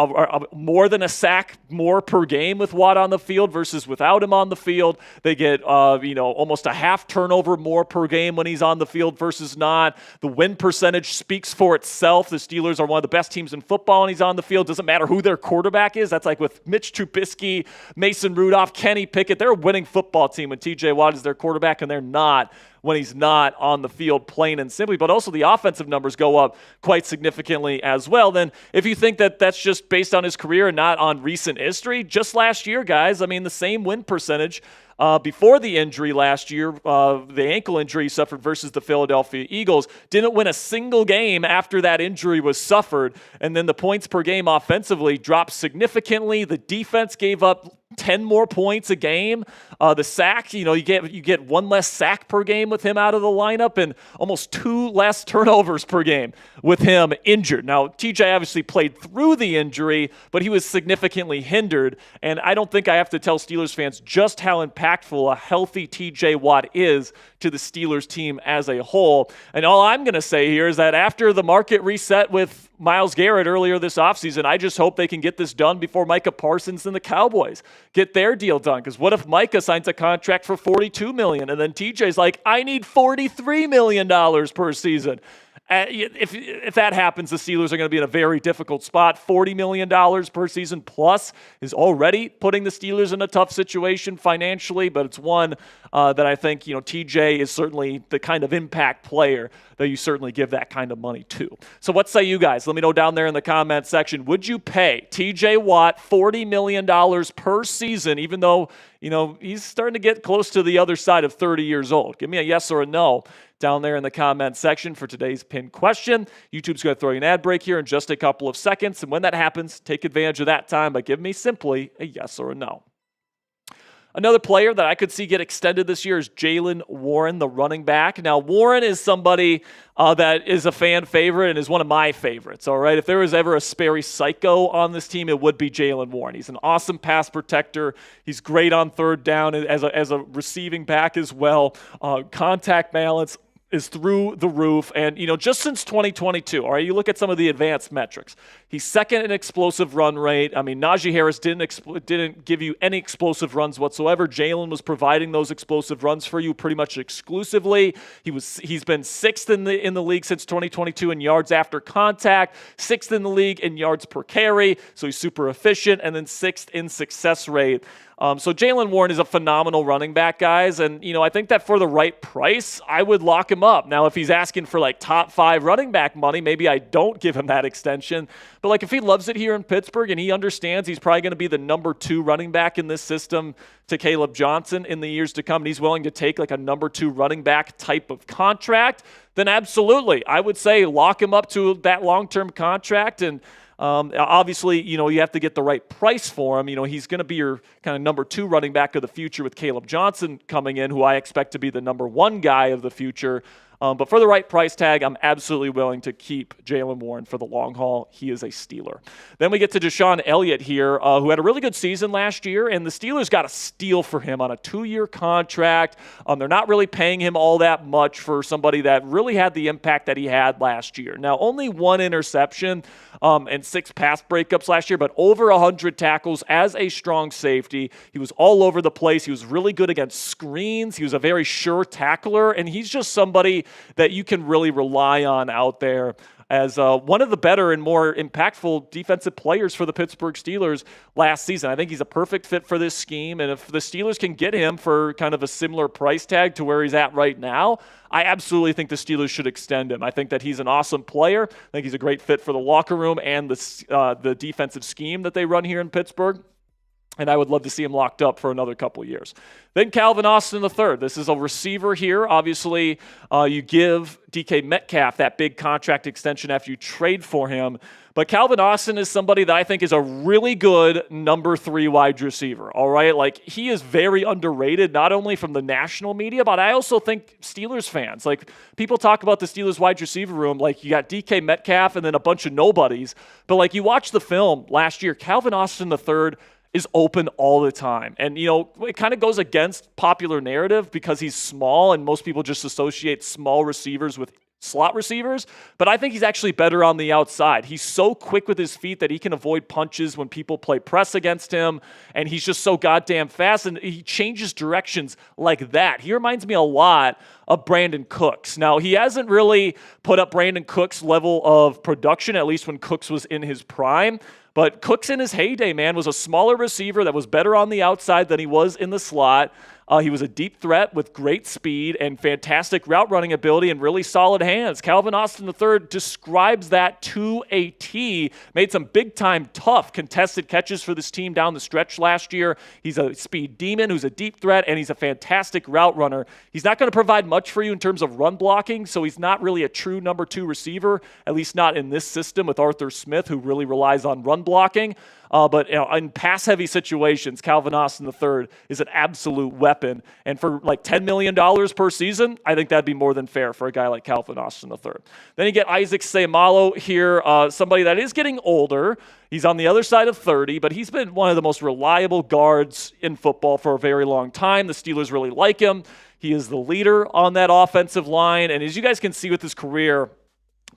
more than a sack more per game with Watt on the field versus without him on the field. They get almost a half turnover more per game when he's on the field versus not. The win percentage speaks for itself. The Steelers are one of the best teams in football when he's on the field. Doesn't matter who their quarterback is. That's like with Mitch Trubisky, Mason Rudolph, Kenny Pickett. They're a winning football team when TJ Watt is their quarterback, and they're not when he's not on the field, plain and simply. But also the offensive numbers go up quite significantly as well. Then if you think that that's just based on his career and not on recent history, just last year, guys, I mean, the same win percentage before the injury last year, the ankle injury he suffered versus the Philadelphia Eagles, didn't win a single game after that injury was suffered. And then the points per game offensively dropped significantly. The defense gave up 10 more points a game. The sack, you get one less sack per game with him out of the lineup and almost 2 less turnovers per game with him injured. Now, TJ obviously played through the injury, but he was significantly hindered. And I don't think I have to tell Steelers fans just how impactful a healthy TJ Watt is to the Steelers team as a whole. And all I'm going to say here is that after the market reset with Myles Garrett earlier this offseason, I just hope they can get this done before Micah Parsons and the Cowboys get their deal done. Because what if Micah signs a contract for $42 million and then TJ's like, I need $43 million per season? If that happens, the Steelers are going to be in a very difficult spot. $40 million per season plus is already putting the Steelers in a tough situation financially, but it's one that I think, TJ is certainly the kind of impact player that you certainly give that kind of money to. So what say you guys? Let me know down there in the comment section. Would you pay TJ Watt $40 million per season, even though, he's starting to get close to the other side of 30 years old? Give me a yes or a no down there in the comment section for today's pinned question. YouTube's going to throw you an ad break here in just a couple of seconds. And when that happens, take advantage of that time by giving me simply a yes or a no. Another player that I could see get extended this year is Jaylen Warren, the running back. Now, Warren is somebody that is a fan favorite and is one of my favorites, all right? If there was ever a Sperry psycho on this team, it would be Jaylen Warren. He's an awesome pass protector. He's great on third down as a receiving back as well. Contact balance is through the roof. And, just since 2022, all right, you look at some of the advanced metrics. He's second in explosive run rate. I mean, Najee Harris didn't give you any explosive runs whatsoever. Jaylen was providing those explosive runs for you pretty much exclusively. He's been sixth in the league since 2022 in yards after contact, sixth in the league in yards per carry. So he's super efficient, and then sixth in success rate. So Jaylen Warren is a phenomenal running back, guys. And, I think that for the right price, I would lock him up. Now, if he's asking for like top 5 running back money, maybe I don't give him that extension. But like if he loves it here in Pittsburgh and he understands he's probably going to be the number 2 running back in this system to Caleb Johnson in the years to come, and he's willing to take like a number 2 running back type of contract, then absolutely, I would say lock him up to that long-term contract. And obviously, you have to get the right price for him. He's going to be your kind of number 2 running back of the future with Caleb Johnson coming in, who I expect to be the number 1 guy of the future. But for the right price tag, I'm absolutely willing to keep Jaylen Warren for the long haul. He is a Steeler. Then we get to Deshaun Elliott here, who had a really good season last year, and the Steelers got a steal for him on a 2-year contract. They're not really paying him all that much for somebody that really had the impact that he had last year. Now, only 1 interception and 6 pass breakups last year, but over 100 tackles as a strong safety. He was all over the place. He was really good against screens. He was a very sure tackler, and he's just somebody that you can really rely on out there as one of the better and more impactful defensive players for the Pittsburgh Steelers last season. I think he's a perfect fit for this scheme, and if the Steelers can get him for kind of a similar price tag to where he's at right now, I absolutely think the Steelers should extend him. I think that he's an awesome player. I think he's a great fit for the locker room and the defensive scheme that they run here in Pittsburgh. and I would love to see him locked up for another couple of years. Then Calvin Austin III. This is a receiver here. Obviously, you give DK Metcalf that big contract extension after you trade for him. But Calvin Austin is somebody that I think is a really good number 3 wide receiver, all right? Like, he is very underrated, not only from the national media, but I also think Steelers fans. Like, people talk about the Steelers wide receiver room, like you got DK Metcalf and then a bunch of nobodies. But, like, you watch the film last year, Calvin Austin III is open all the time. And, you know, it kind of goes against popular narrative because he's small and most people just associate small receivers with slot receivers, but I think he's actually better on the outside. He's so quick with his feet that he can avoid punches when people play press against him, and he's just so goddamn fast, and he changes directions like that. He reminds me a lot of Brandon Cooks. Now, he hasn't really put up Brandon Cooks' level of production, at least when Cooks was in his prime, but Cooks in his heyday, man, was a smaller receiver that was better on the outside than he was in the slot. He was a deep threat with great speed and fantastic route running ability and really solid hands. Calvin Austin III describes that to a T. Made some big-time, tough, contested catches for this team down the stretch last year. He's a speed demon who's a deep threat, and he's a fantastic route runner. He's not going to provide much for you in terms of run blocking, so he's not really a true number 2 receiver, at least not in this system with Arthur Smith, who really relies on run blocking. But you know, in pass-heavy situations, Calvin Austin III is an absolute weapon. And for like $10 million per season, I think that'd be more than fair for a guy like Calvin Austin III. Then you get Isaac Seumalo here, somebody that is getting older. He's on the other side of 30, but he's been one of the most reliable guards in football for a very long time. The Steelers really like him. He is the leader on that offensive line. And as you guys can see with his career,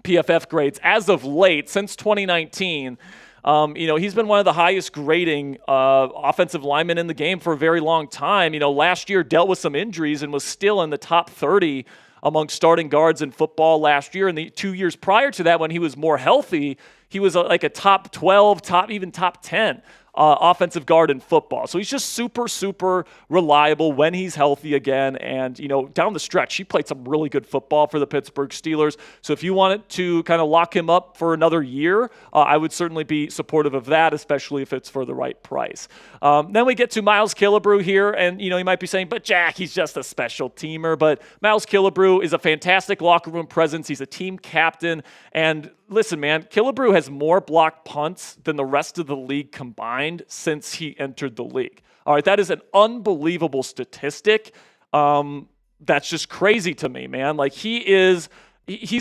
PFF grades, as of late, since 2019, you know, he's been one of the highest grading offensive linemen in the game for a very long time. You know, last year dealt with some injuries and was still in the top 30 among starting guards in football last year. And the 2 years prior to that, when he was more healthy, he was like a top 12, even top 10 offensive guard in football. So he's just super, super reliable when he's healthy again. And, you know, down the stretch, he played some really good football for the Pittsburgh Steelers. So if you wanted to kind of lock him up for another year, I would certainly be supportive of that, especially if it's for the right price. Then we get to Miles Killebrew here. And, you know, you might be saying, but Jack, he's just a special teamer. But Miles Killebrew is a fantastic locker room presence. He's a team captain. And listen, man, Killebrew has more blocked punts than the rest of the league combined since he entered the league. All right, that is an unbelievable statistic. That's just crazy to me, man. Like, he's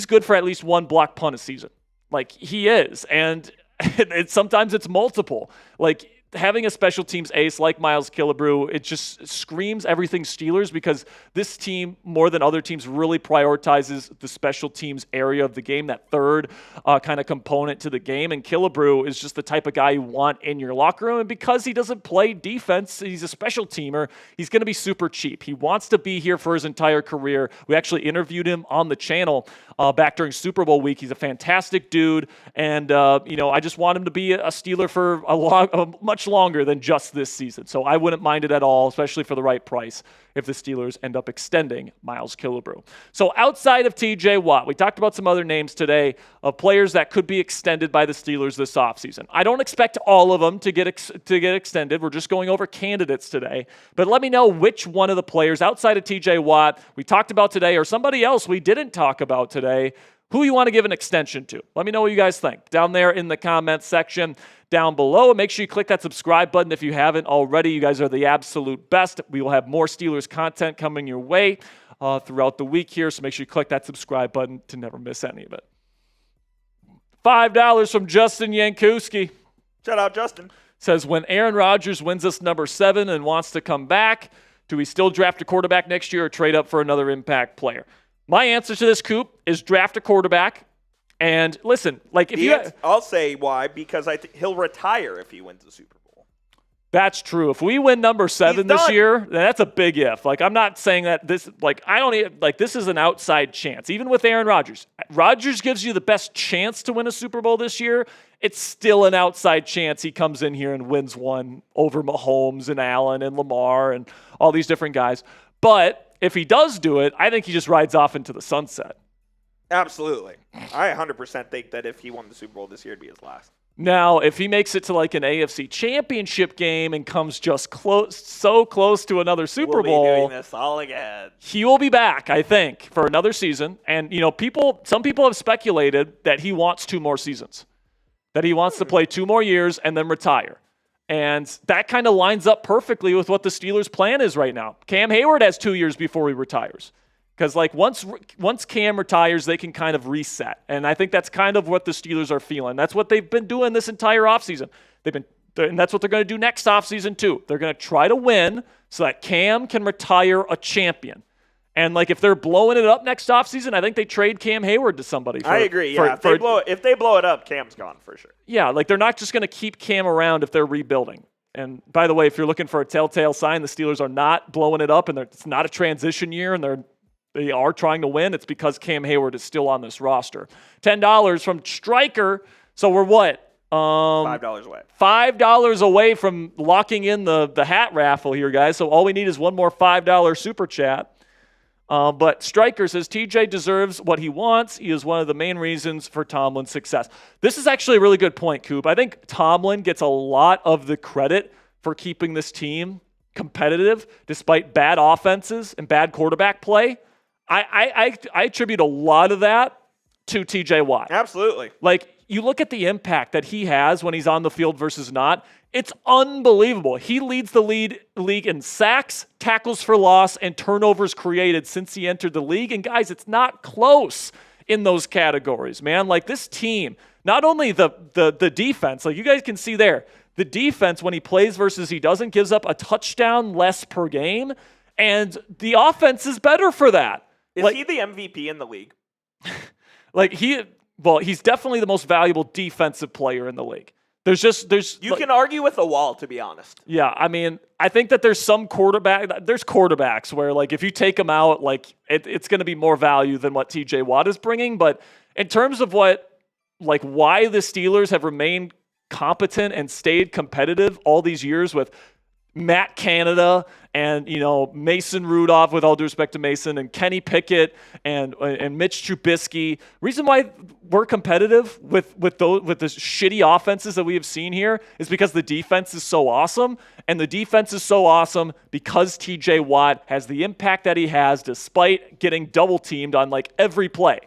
good for at least one block punt a season. Like, he is. And sometimes it's multiple. Like, having a special teams ace like Miles Killebrew, it just screams everything Steelers, because this team, more than other teams, really prioritizes the special teams area of the game, that third kind of component to the game. And Killebrew is just the type of guy you want in your locker room. And because he doesn't play defense, he's a special teamer, he's going to be super cheap. He wants to be here for his entire career. We actually interviewed him on the channel back during Super Bowl week. He's a fantastic dude. And, you know, I just want him to be a Steeler for much longer than just this season. So I wouldn't mind it at all, especially for the right price, if the Steelers end up extending Miles Killebrew. So outside of TJ Watt, we talked about some other names today of players that could be extended by the Steelers this offseason. I don't expect all of them to get extended. We're just going over candidates today. But let me know which one of the players outside of TJ Watt we talked about today, or somebody else we didn't talk about today, who you want to give an extension to. Let me know what you guys think down there in the comments section down below. And make sure you click that subscribe button if you haven't already. You guys are the absolute best. We will have more Steelers content coming your way throughout the week here. So make sure you click that subscribe button to never miss any of it. $5 from Justin Yankuski. Shout out, Justin. Says, when Aaron Rodgers wins us number 7 and wants to come back, do we still draft a quarterback next year or trade up for another impact player? My answer to this, Coop, is draft a quarterback. And listen, like, I'll say why, because I think he'll retire if he wins the Super Bowl. That's true. If we win number 7 this year, then that's a big if. Like, I'm not saying that this, like, I don't even, like, this is an outside chance. Even with Aaron Rodgers. Rodgers gives you the best chance to win a Super Bowl this year. It's still an outside chance he comes in here and wins one over Mahomes and Allen and Lamar and all these different guys. But if he does do it, I think he just rides off into the sunset. Absolutely. I 100% think that if he won the Super Bowl this year, it'd be his last. Now, if he makes it to like an AFC championship game and comes just so close to another Super Bowl, we'll be doing this all again. He will be back, I think, for another season. And, some people have speculated that he wants 2 more seasons, that he wants to play 2 more years and then retire. And that kind of lines up perfectly with what the Steelers' plan is right now. Cam Hayward has 2 years before he retires. Because once Cam retires, they can kind of reset. And I think that's kind of what the Steelers are feeling. That's what they've been doing this entire offseason. And that's what they're going to do next offseason too. They're going to try to win so that Cam can retire a champion. And if they're blowing it up next offseason, I think they trade Cam Hayward to somebody. I agree. Yeah, if they blow it up, Cam's gone for sure. Yeah, they're not just going to keep Cam around if they're rebuilding. And by the way, if you're looking for a telltale sign, the Steelers are not blowing it up, and it's not a transition year, and they are trying to win. It's because Cam Hayward is still on this roster. $10 from Stryker. So we're what? $5 away. $5 away from locking in the hat raffle here, guys. So all we need is one more $5 super chat. But Stryker says, TJ deserves what he wants. He is one of the main reasons for Tomlin's success. This is actually a really good point, Coop. I think Tomlin gets a lot of the credit for keeping this team competitive despite bad offenses and bad quarterback play. I attribute a lot of that to TJ Watt. Absolutely. You look at the impact that he has when he's on the field versus not. It's unbelievable. He leads the league in sacks, tackles for loss, and turnovers created since he entered the league. And guys, it's not close in those categories, man. This team, not only the defense, you guys can see there, the defense when he plays versus he doesn't gives up a touchdown less per game, and the offense is better for that. Is he the MVP in the league? He's definitely the most valuable defensive player in the league. You can argue with the wall, to be honest. Yeah, I mean, I think that there's quarterbacks where if you take them out, it's going to be more value than what TJ Watt is bringing. But in terms of why the Steelers have remained competent and stayed competitive all these years with Matt Canada and Mason Rudolph, with all due respect to Mason, and Kenny Pickett and Mitch Trubisky. Reason why we're competitive with the shitty offenses that we have seen here is because the defense is so awesome, and the defense is so awesome because TJ Watt has the impact that he has despite getting double teamed on every play.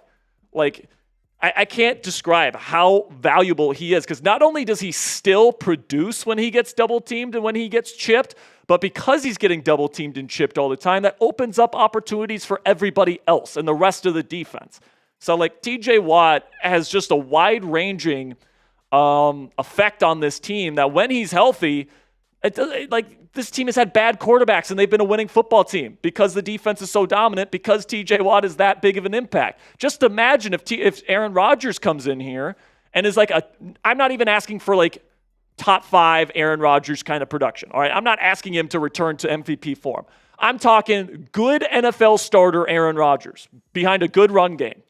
I can't describe how valuable he is, because not only does he still produce when he gets double teamed and when he gets chipped, but because he's getting double teamed and chipped all the time, that opens up opportunities for everybody else and the rest of the defense. So TJ Watt has just a wide-ranging effect on this team that when he's healthy, this team has had bad quarterbacks and they've been a winning football team because the defense is so dominant, because TJ Watt is that big of an impact. Just imagine if Aaron Rodgers comes in here and is I'm not even asking for top 5 Aaron Rodgers kind of production. All right, I'm not asking him to return to MVP form. I'm talking good NFL starter Aaron Rodgers behind a good run game.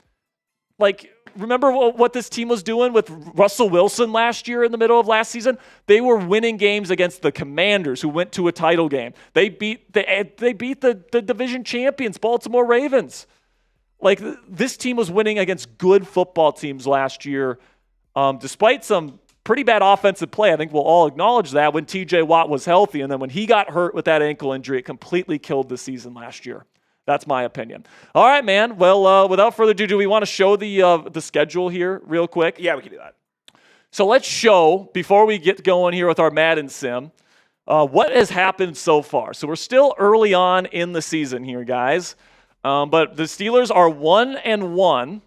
Remember what this team was doing with Russell Wilson last year in the middle of last season? They were winning games against the Commanders, who went to a title game. They beat the division champions, Baltimore Ravens. This team was winning against good football teams last year, despite some pretty bad offensive play. I think we'll all acknowledge that when TJ Watt was healthy, and then when he got hurt with that ankle injury, it completely killed the season last year. That's my opinion. All right, man. Well, without further ado, do we want to show the schedule here real quick? Yeah, we can do that. So let's show, before we get going here with our Madden sim, what has happened so far. So we're still early on in the season here, guys. But the Steelers are 1-1.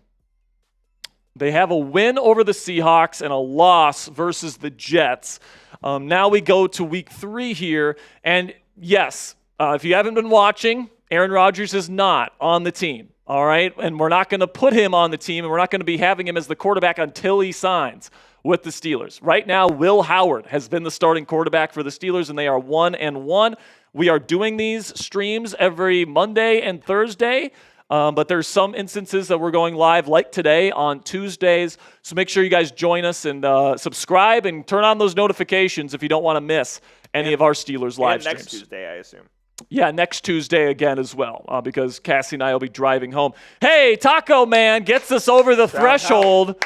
They have a win over the Seahawks and a loss versus the Jets. Now we go to week 3 here. And yes, if you haven't been watching, Aaron Rodgers is not on the team, all right? And we're not going to put him on the team, and we're not going to be having him as the quarterback until he signs with the Steelers. Right now, Will Howard has been the starting quarterback for the Steelers, and they are 1-1. We are doing these streams every Monday and Thursday, but there's some instances that we're going live, like today, on Tuesdays. So make sure you guys join us and subscribe and turn on those notifications if you don't want to miss any of our Steelers live streams. Next Tuesday, I assume. Yeah, next Tuesday again as well, because Cassie and I will be driving home. Hey, Taco Man gets us over the threshold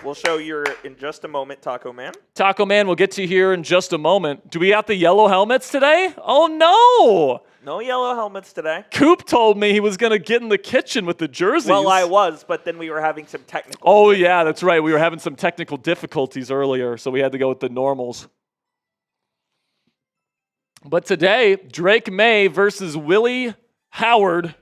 We'll show you in just a moment, Taco Man. Taco Man, we'll get to here in just a moment. Do we have the yellow helmets today? Oh, no. No yellow helmets today. Coop told me he was going to get in the kitchen with the jerseys. Well, I was, but then we were having some technical. Oh, yeah, that's right. We were having some technical difficulties earlier, so we had to go with the normals. But today, Drake May versus Willie Howard.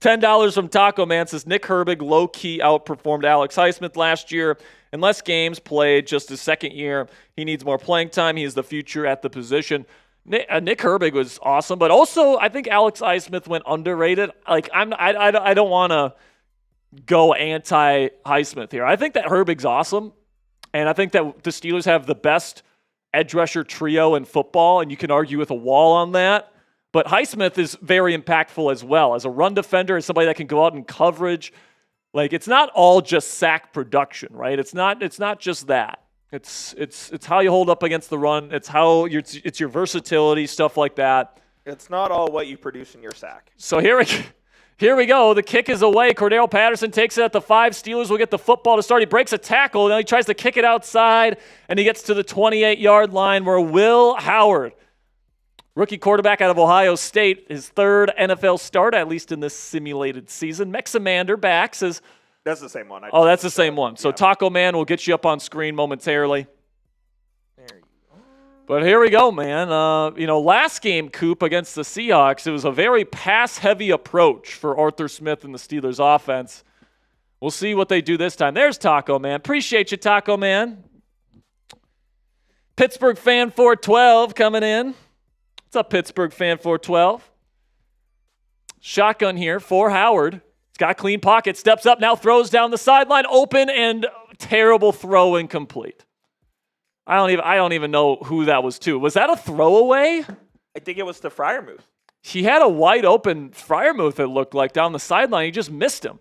$10 from Taco Man says Nick Herbig low-key outperformed Alex Highsmith last year. In less games played, just his second year. He needs more playing time. He is the future at the position. Nick Herbig was awesome, but also I think Alex Highsmith went underrated. Like I don't want to go anti-Highsmith here. I think that Herbig's awesome, and I think that the Steelers have the best edge rusher trio in football, and you can argue with a wall on that. But Highsmith is very impactful as well. As a run defender, as somebody that can go out in coverage. Like, it's not all just sack production, right? It's not just that. It's how you hold up against the run. It's your versatility, stuff like that. It's not all what you produce in your sack. So here we go. The kick is away. Cordero Patterson takes it at the 5. Steelers will get the football to start. He breaks a tackle. Then he tries to kick it outside, and he gets to the 28-yard line where Will Howard, rookie quarterback out of Ohio State, his third NFL start, at least in this simulated season. Mexamander back says... That's the same one. That's the same one. So yeah. Taco Man will get you up on screen momentarily. There you go. But here we go, man. Last game, Coop, against the Seahawks, it was a very pass-heavy approach for Arthur Smith and the Steelers offense. We'll see what they do this time. There's Taco Man. Appreciate you, Taco Man. Pittsburgh Fan 412 coming in. What's up, Pittsburgh Fan 412? Shotgun here for Howard. He's got a clean pocket. Steps up now, throws down the sideline. Open and terrible throw incomplete. I don't even know who that was to. Was that a throwaway? I think it was to Freiermuth. He had a wide open Freiermuth, it looked like, down the sideline. He just missed him.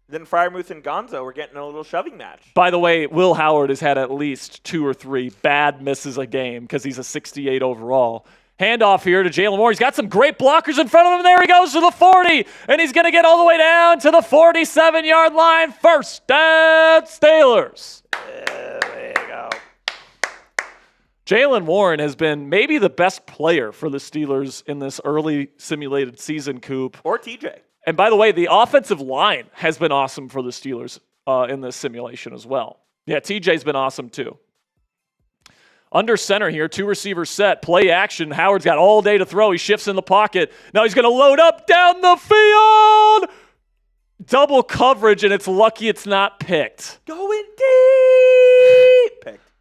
Then Freiermuth and Gonzo were getting a little shoving match. By the way, Will Howard has had at least 2 or 3 bad misses a game because he's a 68 overall. Handoff here to Jalen Moore. He's got some great blockers in front of him. There he goes to the 40, and he's going to get all the way down to the 47-yard line. First down, Steelers. There you go. Jalen Warren has been maybe the best player for the Steelers in this early simulated season, Coop. Or TJ. And by the way, the offensive line has been awesome for the Steelers in this simulation as well. Yeah, TJ's been awesome too. Under center here, 2 receivers set, play action. Howard's got all day to throw. He shifts in the pocket. Now he's going to load up down the field. Double coverage, and it's lucky it's not picked. Going deep. Picked.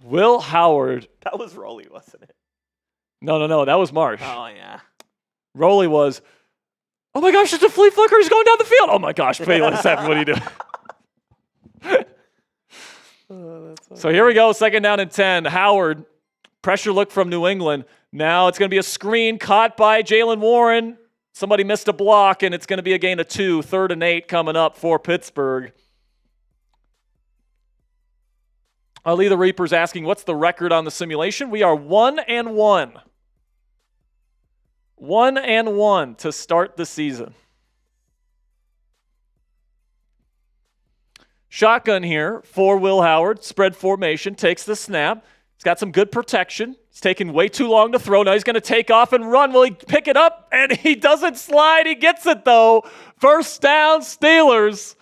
Will Howard. That was Roley, wasn't it? No. That was Marsh. Oh, yeah. Roley was, oh my gosh, it's a flea flicker. He's going down the field. Oh my gosh, Bayless, what are you doing? So here we go, 2nd down and 10. Howard, pressure look from New England. Now it's going to be a screen caught by Jalen Warren. Somebody missed a block, and it's going to be a gain of 2. 3rd and 8 coming up for Pittsburgh. Ali the Reaper's asking, what's the record on the simulation? We are 1-1. 1-1 to start the season. Shotgun here for Will Howard. Spread formation, takes the snap. He's got some good protection. It's taking way too long to throw. Now he's going to take off and run. Will he pick it up? And he doesn't slide. He gets it, though. First down, Steelers.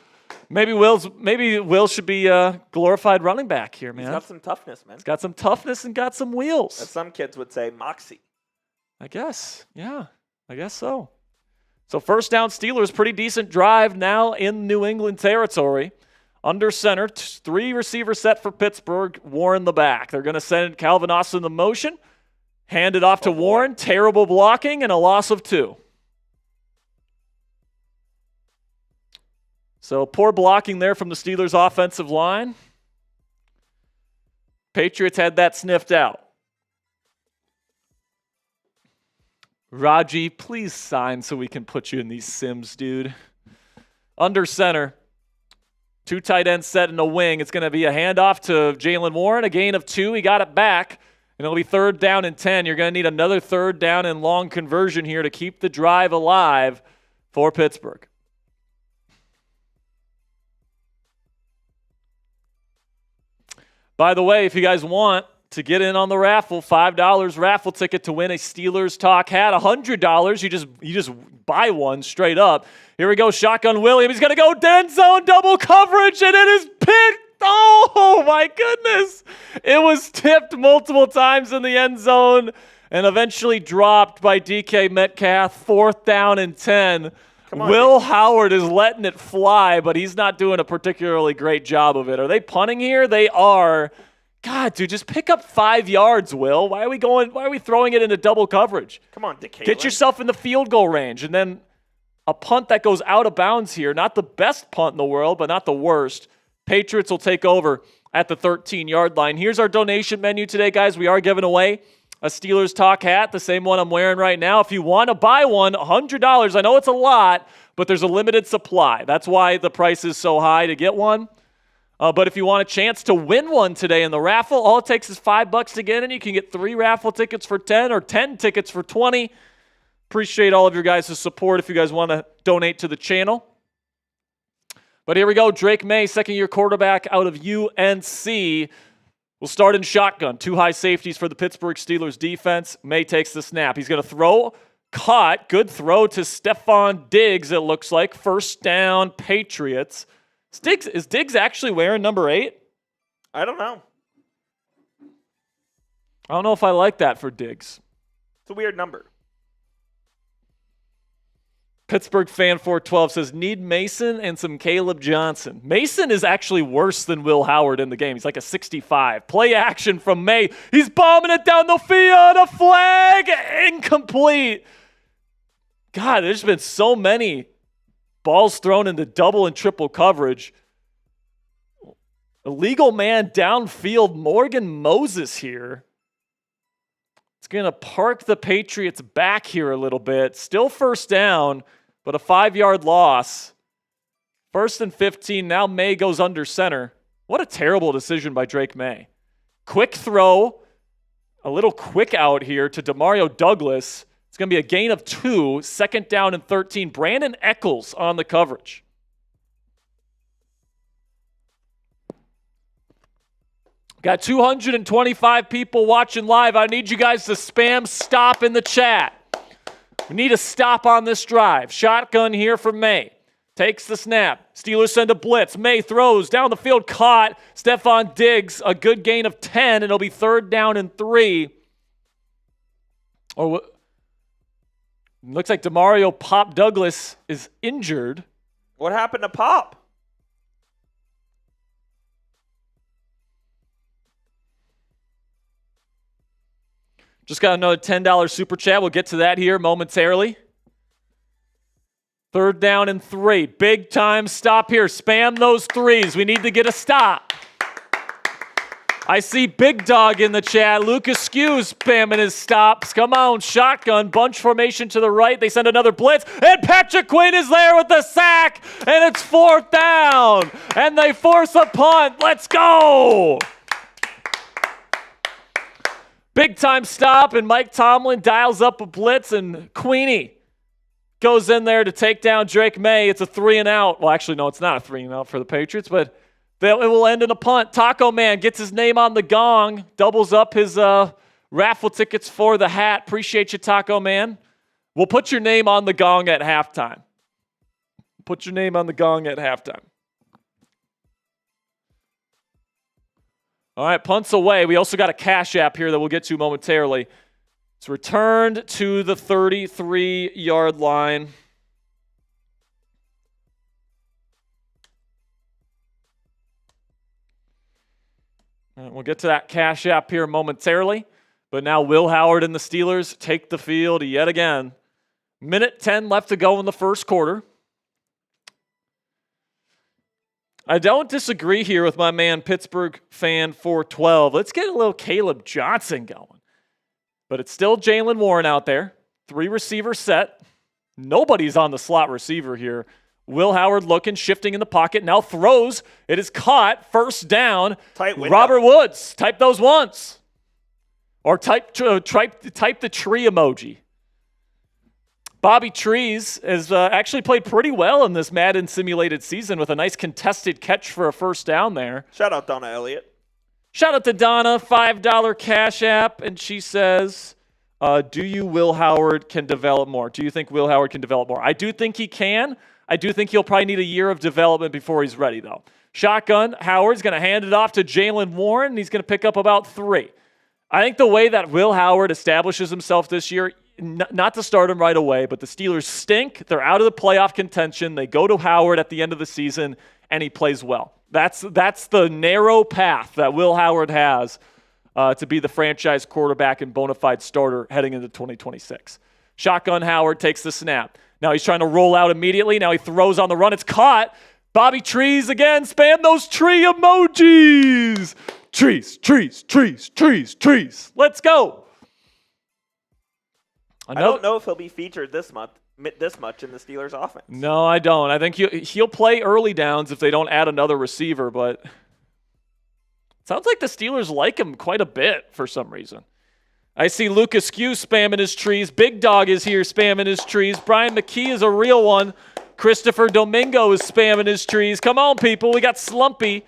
Maybe Will should be a glorified running back here, man. He's got some toughness, man. He's got some toughness and got some wheels. As some kids would say, moxie. I guess. Yeah, I guess so. So first down, Steelers. Pretty decent drive now in New England territory. Under center, 3 receivers set for Pittsburgh. Warren the back. They're going to send Calvin Austin the motion. Hand it off to Warren. Terrible blocking and a loss of 2. So poor blocking there from the Steelers' offensive line. Patriots had that sniffed out. Raji, please sign so we can put you in these sims, dude. Under center. 2 tight ends set in a wing. It's going to be a handoff to Jalen Warren, a gain of 2. He got it back, and it'll be 3rd down and 10. You're going to need another 3rd down and long conversion here to keep the drive alive for Pittsburgh. By the way, if you guys want to get in on the raffle, $5 raffle ticket to win a Steelers Talk hat, $100. You just buy one straight up. Here we go, shotgun William. He's going to go end zone double coverage, and it is picked. Oh, my goodness. It was tipped multiple times in the end zone and eventually dropped by DK Metcalf, 4th down and 10. Will Howard is letting it fly, but he's not doing a particularly great job of it. Are they punting here? They are. God, dude, just pick up 5 yards, Will. Why are we throwing it into double coverage? Come on, DK. Get yourself in the field goal range. And then a punt that goes out of bounds here. Not the best punt in the world, but not the worst. Patriots will take over at the 13-yard line. Here's our donation menu today, guys. We are giving away a Steelers Talk hat, the same one I'm wearing right now. If you want to buy one, $100. I know it's a lot, but there's a limited supply. That's why the price is so high to get one. But if you want a chance to win one today in the raffle, all it takes is $5 to get in. You can get 3 raffle tickets for 10 or 10 tickets for 20. Appreciate all of your guys' support if you guys want to donate to the channel. But here we go. Drake May, second-year quarterback out of UNC. We'll start in shotgun. 2 high safeties for the Pittsburgh Steelers defense. May takes the snap. He's going to throw. Caught. Good throw to Stephon Diggs, it looks like. First down, Patriots. Is Diggs actually wearing number 8? I don't know. I don't know if I like that for Diggs. It's a weird number. Pittsburgh fan 412 says, need Mason and some Caleb Johnson. Mason is actually worse than Will Howard in the game. He's like a 65. Play action from May. He's bombing it down the field. A flag. Incomplete. God, there's been so many balls thrown into double and triple coverage. Illegal man downfield. Morgan Moses here. It's going to park the Patriots back here a little bit. Still first down, but a 5-yard loss. 1st and 15. Now May goes under center. What a terrible decision by Drake May. Quick throw. A little quick out here to Demario Douglas. It's going to be a gain of 2. 2nd down and 13. Brandon Eccles on the coverage. Got 225 people watching live. I need you guys to spam stop in the chat. We need a stop on this drive. Shotgun here for May. Takes the snap. Steelers send a blitz. May throws down the field. Caught. Stephon Diggs, a good gain of 10, and it'll be 3rd down and 3. Looks like Demario Pop Douglas is injured. What happened to Pop? Just got another $10 super chat. We'll get to that here momentarily. 3rd down and 3. Big time stop here. Spam those 3s. We need to get a stop. I see Big Dog in the chat. Lucas Skews spamming his stops. Come on, shotgun. Bunch formation to the right. They send another blitz. And Patrick Quinn is there with the sack. And it's 4th down. And they force a punt. Let's go. Big time stop, and Mike Tomlin dials up a blitz, and Queenie goes in there to take down Drake May. It's a 3-and-out. Well, actually, no, it's not a 3-and-out for the Patriots, but it will end in a punt. Taco Man gets his name on the gong, doubles up his raffle tickets for the hat. Appreciate you, Taco Man. We'll put your name on the gong at halftime. Put your name on the gong at halftime. All right, punts away. We also got a Cashapp here that we'll get to momentarily. It's returned to the 33-yard line. All right, we'll get to that Cashapp here momentarily. But now Will Howard and the Steelers take the field yet again. 1:10 left to go in the first quarter. I don't disagree here with my man Pittsburgh fan 412. Let's get a little Caleb Johnson going. But it's still Jaylen Warren out there. 3 receiver set. Nobody's on the slot receiver here. Will Howard looking, shifting in the pocket. Now throws. It is caught. First down. Tight window. Robert Woods. Type those once. Or type the tree emoji. Bobby Trees has actually played pretty well in this Madden simulated season with a nice contested catch for a first down there. Shout out Donna Elliott. Shout out to Donna, $5 Cash App, and she says, do you Will Howard can develop more? Do you think Will Howard can develop more? I do think he can. I do think he'll probably need a year of development before he's ready, though. Shotgun, Howard's going to hand it off to Jalen Warren, and he's going to pick up about 3. I think the way that Will Howard establishes himself this year, not to start him right away, but the Steelers stink. They're out of the playoff contention. They go to Howard at the end of the season, and he plays well. That's the narrow path that Will Howard has to be the franchise quarterback and bona fide starter heading into 2026. Shotgun Howard takes the snap. Now he's trying to roll out immediately. Now he throws on the run. It's caught. Bobby Trees again. Spam those tree emojis. Trees, trees, trees, trees, trees. Let's go. I don't know if he'll be featured this much in the Steelers offense. No, I don't. I think he'll play early downs if they don't add another receiver, but it sounds like the Steelers like him quite a bit for some reason. I see Lucas Skew spamming his trees. Big Dog is here spamming his trees. Brian McKee is a real one. Christopher Domingo is spamming his trees. Come on, people. We got Slumpy.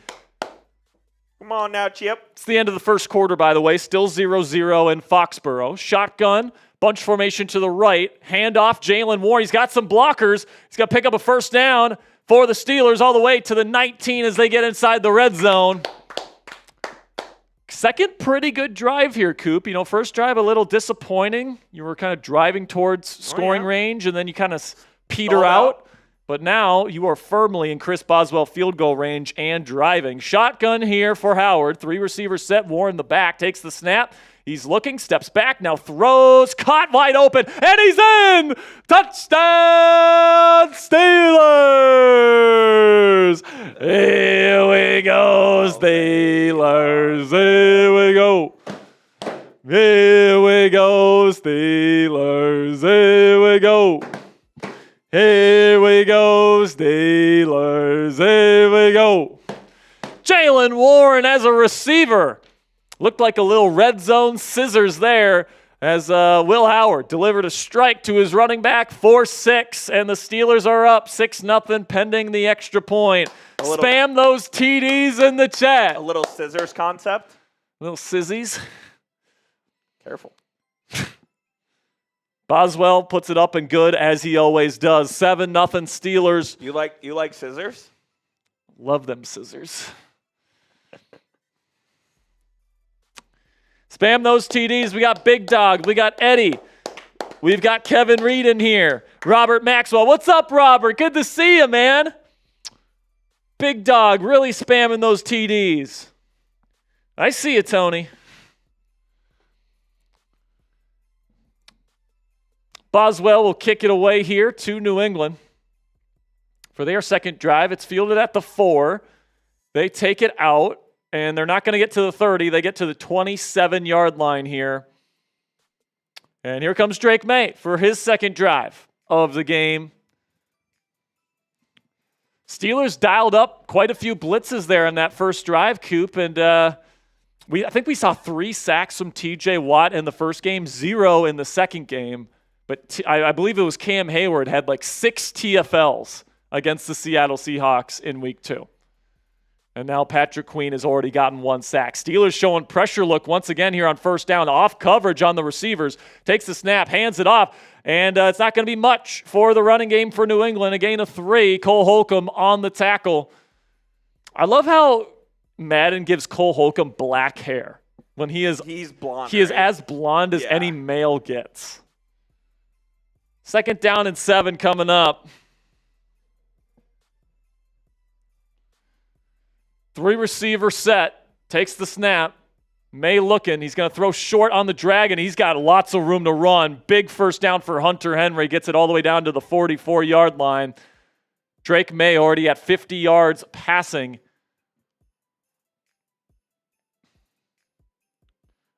Come on now, Chip. It's the end of the first quarter, by the way. Still 0-0 in Foxborough. Shotgun. Bunch formation to the right. Handoff, Jalen Warren. He's got some blockers. He's got to pick up a first down for the Steelers all the way to the 19 as they get inside the red zone. Second pretty good drive here, Coop. First drive a little disappointing. You were kind of driving towards scoring range, and then you kind of peter out. But now you are firmly in Chris Boswell field goal range and driving. Shotgun here for Howard. 3 receivers set. Warren the back takes the snap. He's looking, steps back, now throws, caught wide open, and he's in! Touchdown, Steelers! Here we go, Steelers! Here we go! Here we go, Steelers! Here we go! Here we go, Steelers! Here we go! Jalen Warren as a receiver. Looked like a little red zone scissors there as Will Howard delivered a strike to his running back, 4-6, and the Steelers are up 6-0 pending the extra point. Spam those TDs in the chat. A little scissors concept. Little sizzies. Careful. Boswell puts it up and good as he always does. 7-0 Steelers. You like scissors? Love them scissors. Spam those TDs. We got Big Dog. We got Eddie. We've got Kevin Reed in here. Robert Maxwell. What's up, Robert? Good to see you, man. Big Dog really spamming those TDs. I see you, Tony. Boswell will kick it away here to New England for their second drive. It's fielded at the 4. They take it out. And they're not going to get to the 30. They get to the 27-yard line here. And here comes Drake May for his second drive of the game. Steelers dialed up quite a few blitzes there in that first drive, Coop. And I think we saw 3 sacks from T.J. Watt in the first game, 0 in the second game. But I believe it was Cam Hayward had like 6 TFLs against the Seattle Seahawks in week 2. And now Patrick Queen has already gotten 1 sack. Steelers showing pressure look once again here on first down. Off coverage on the receivers. Takes the snap, hands it off. And it's not going to be much for the running game for New England. A gain of 3. Cole Holcomb on the tackle. I love how Madden gives Cole Holcomb black hair. When he's blonde. He is as blonde as any male gets. Second down and 7 coming up. 3 receiver set, takes the snap. May looking. He's going to throw short on the drag, and he's got lots of room to run. Big first down for Hunter Henry. Gets it all the way down to the 44-yard line. Drake May already at 50 yards passing.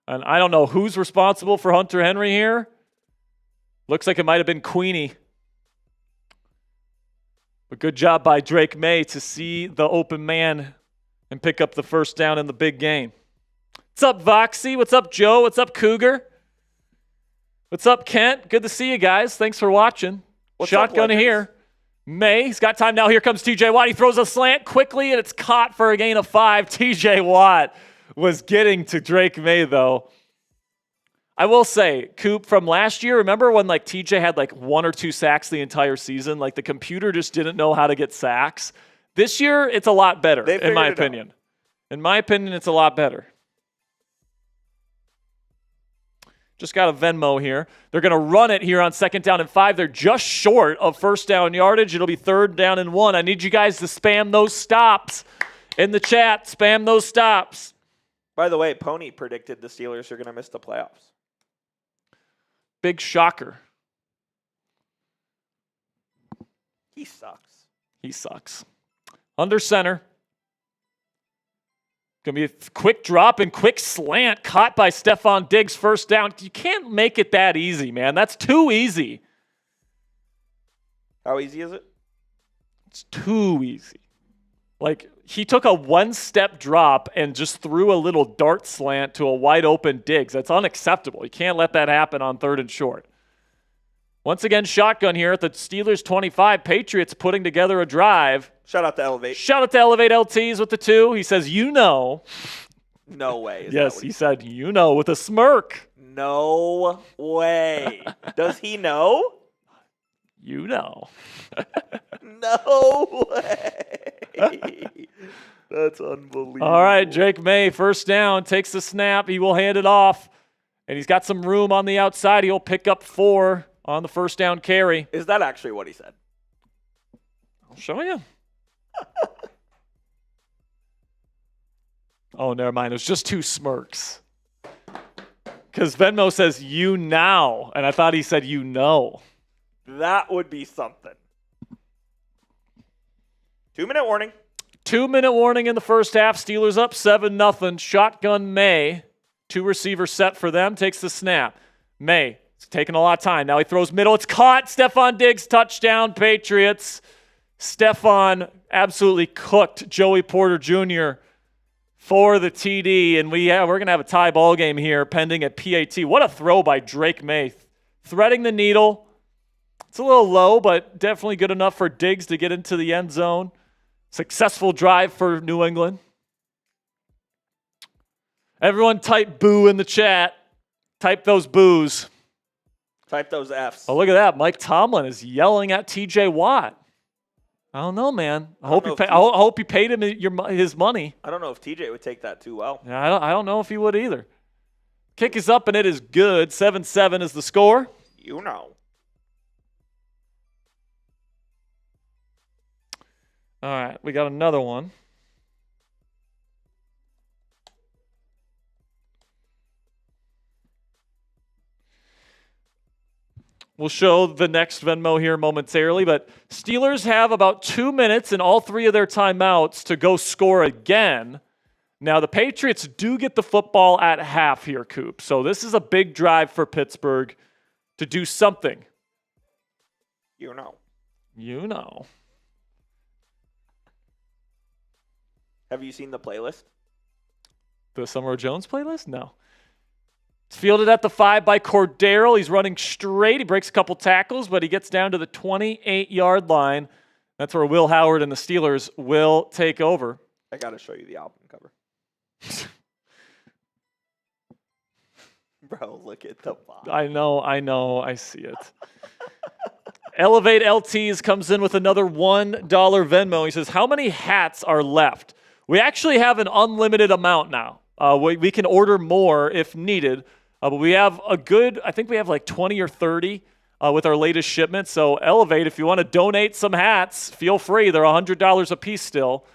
And I don't know who's responsible for Hunter Henry here. Looks like it might have been Queenie. But good job by Drake May to see the open man and pick up the first down in the big game. What's up, Voxy? What's up, Joe? What's up, Cougar? What's up, Kent? Good to see you guys. Thanks for watching. Shotgun here. May, he's got time now. Here comes T.J. Watt. He throws a slant quickly, and it's caught for a gain of 5. T.J. Watt was getting to Drake May, though. I will say, Coop, from last year, remember when like TJ had like 1 or 2 sacks the entire season? Like the computer just didn't know how to get sacks. This year, it's a lot better, in my opinion. In my opinion, it's a lot better. Just got a Venmo here. They're going to run it here on 2nd down and 5. They're just short of 1st down yardage. It'll be 3rd down and 1. I need you guys to spam those stops in the chat. Spam those stops. By the way, Pony predicted the Steelers are going to miss the playoffs. Big shocker. He sucks. He sucks. Under center. Going to be a quick drop and quick slant caught by Stephon Diggs, 1st down. You can't make it that easy, man. That's too easy. How easy is it? It's too easy. Like, he took a 1-step drop and just threw a little dart slant to a wide-open Diggs. That's unacceptable. You can't let that happen on 3rd and short. Once again, shotgun here at the Steelers 25. Patriots putting together a drive. Shout out to Elevate. Shout out to Elevate LTs with the 2. He says, you know. No way. Yes, he said, you know, with a smirk. No way. Does he know? You know. No way. That's unbelievable. All right, Drake May, 1st down, takes the snap. He will hand it off. And he's got some room on the outside. He'll pick up 4 on the 1st down carry. Is that actually what he said? I'll show you. Oh, never mind. It was just 2 smirks. Because Venmo says, you now. And I thought he said, you know. That would be something. 2-minute warning. 2-minute warning in the first half. Steelers up 7-0. Shotgun May. 2 receivers set for them. Takes the snap. May. It's taking a lot of time. Now he throws middle. It's caught. Stephon Diggs, touchdown, Patriots. Stephon absolutely cooked Joey Porter Jr. for the TD. And we're going to have a tie ball game here pending at PAT. What a throw by Drake May. Threading the needle. It's a little low, but definitely good enough for Diggs to get into the end zone. Successful drive for New England. Everyone type boo in the chat. Type those boos. Type those Fs. Oh, look at that. Mike Tomlin is yelling at TJ Watt. I don't know, man. I hope you paid him his money. I don't know if TJ would take that too well. Yeah, I don't know if he would either. Kick is up, and it is good. 7-7 is the score. You know. All right, we got another one. We'll show the next Venmo here momentarily, but Steelers have about 2 minutes in all 3 of their timeouts to go score again. Now, the Patriots do get the football at half here, Coop. So this is a big drive for Pittsburgh to do something. You know. You know. Have you seen the playlist? The Summer Jones playlist? No. It's fielded at the 5 by Cordero. He's running straight. He breaks a couple tackles, but he gets down to the 28-yard line. That's where Will Howard and the Steelers will take over. I got to show you the album cover. Bro, look at the box. I know. I see it. Elevate LTs comes in with another $1 Venmo. He says, how many hats are left? We actually have an unlimited amount now. We can order more if needed. But we have I think we have like 20 or 30 with our latest shipment. So Elevate, if you want to donate some hats, feel free. They're $100 a piece still.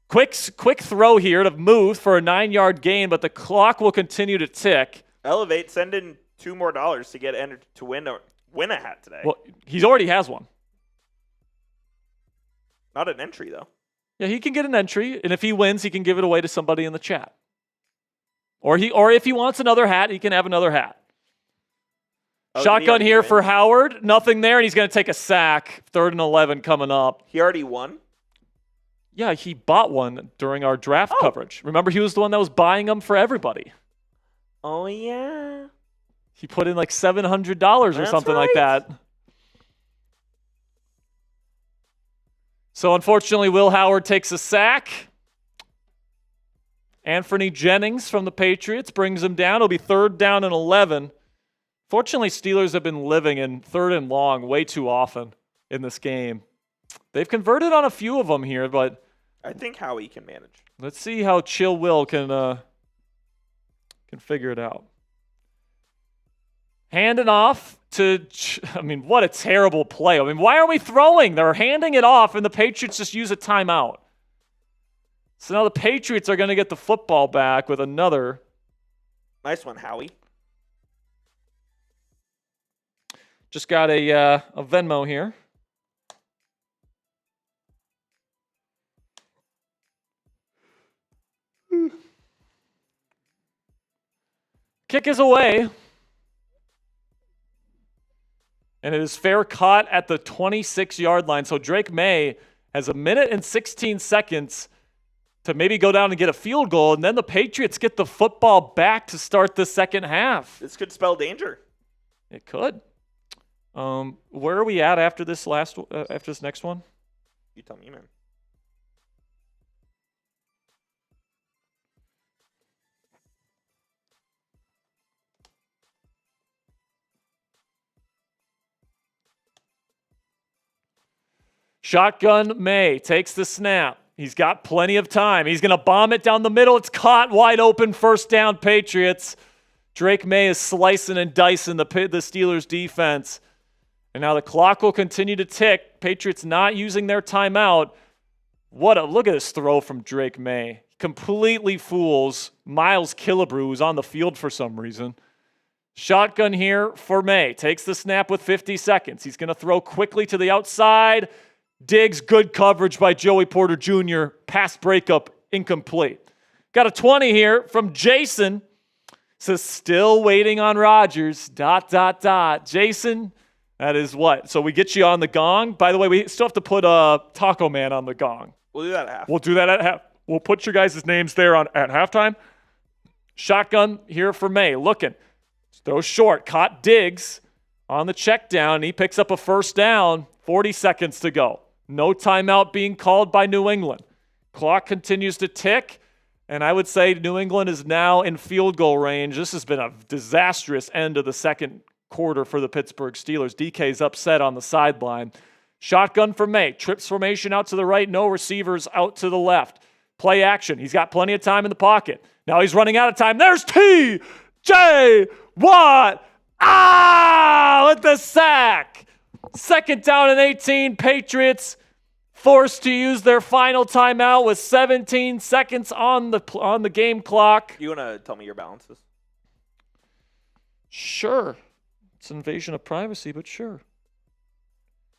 Quick throw here to move for a 9-yard gain, but the clock will continue to tick. Elevate, send in $2 more to get entered to win a hat today. Well, he already has one. Not an entry, though. Yeah, he can get an entry, and if he wins, he can give it away to somebody in the chat. Or if he wants another hat, he can have another hat. Shotgun here for Howard. Nothing there, and he's going to take a sack. 3rd and 11 coming up. He already won? Yeah, he bought one during our draft coverage. Remember, he was the one that was buying them for everybody. Oh, yeah. He put in like $700 or something like that. So, unfortunately, Will Howard takes a sack. Anthony Jennings from the Patriots brings him down. It'll be 3rd down and 11. Fortunately, Steelers have been living in 3rd and long way too often in this game. They've converted on a few of them here, but I think Howie can manage. let's see how Chill Will can figure it out. Handing off to, what a terrible play. Why are we throwing? They're handing it off, and the Patriots just use a timeout. So now the Patriots are going to get the football back with another. Nice one, Howie. Just got a Venmo here. Kick is away. And it is fair caught at the 26-yard line. So Drake May has 1 minute and 16 seconds to maybe go down and get a field goal. And then the Patriots get the football back to start the second half. This could spell danger. It could. Where are we at after this next one? You tell me, man. Shotgun May takes the snap. He's got plenty of time. He's going to bomb it down the middle. It's caught wide open. 1st down, Patriots. Drake May is slicing and dicing the Steelers defense. And now the clock will continue to tick. Patriots not using their timeout. Look at this throw from Drake May. Completely fools Miles Killebrew, who's on the field for some reason. Shotgun here for May. Takes the snap with 50 seconds. He's going to throw quickly to the outside. Diggs, good coverage by Joey Porter Jr. Pass breakup, incomplete. Got a 20 here from Jason. Says still waiting on Rodgers, ... Jason, that is what? So we get you on the gong. By the way, we still have to put Taco Man on the gong. We'll do that at half. We'll do that at half. We'll put your guys' names there at halftime. Shotgun here for May. Looking. Throw short. Caught Diggs on the check down. He picks up a 1st down. 40 seconds to go. No timeout being called by New England. Clock continues to tick, and I would say New England is now in field goal range. This has been a disastrous end of the second quarter for the Pittsburgh Steelers. DK's upset on the sideline. Shotgun for May. Trips formation out to the right. No receivers out to the left. Play action. He's got plenty of time in the pocket. Now he's running out of time. There's T.J. Watt. With the sack. 2nd down and 18. Patriots forced to use their final timeout with 17 seconds on the game clock. You want to tell me your balances? Sure. It's invasion of privacy, but sure.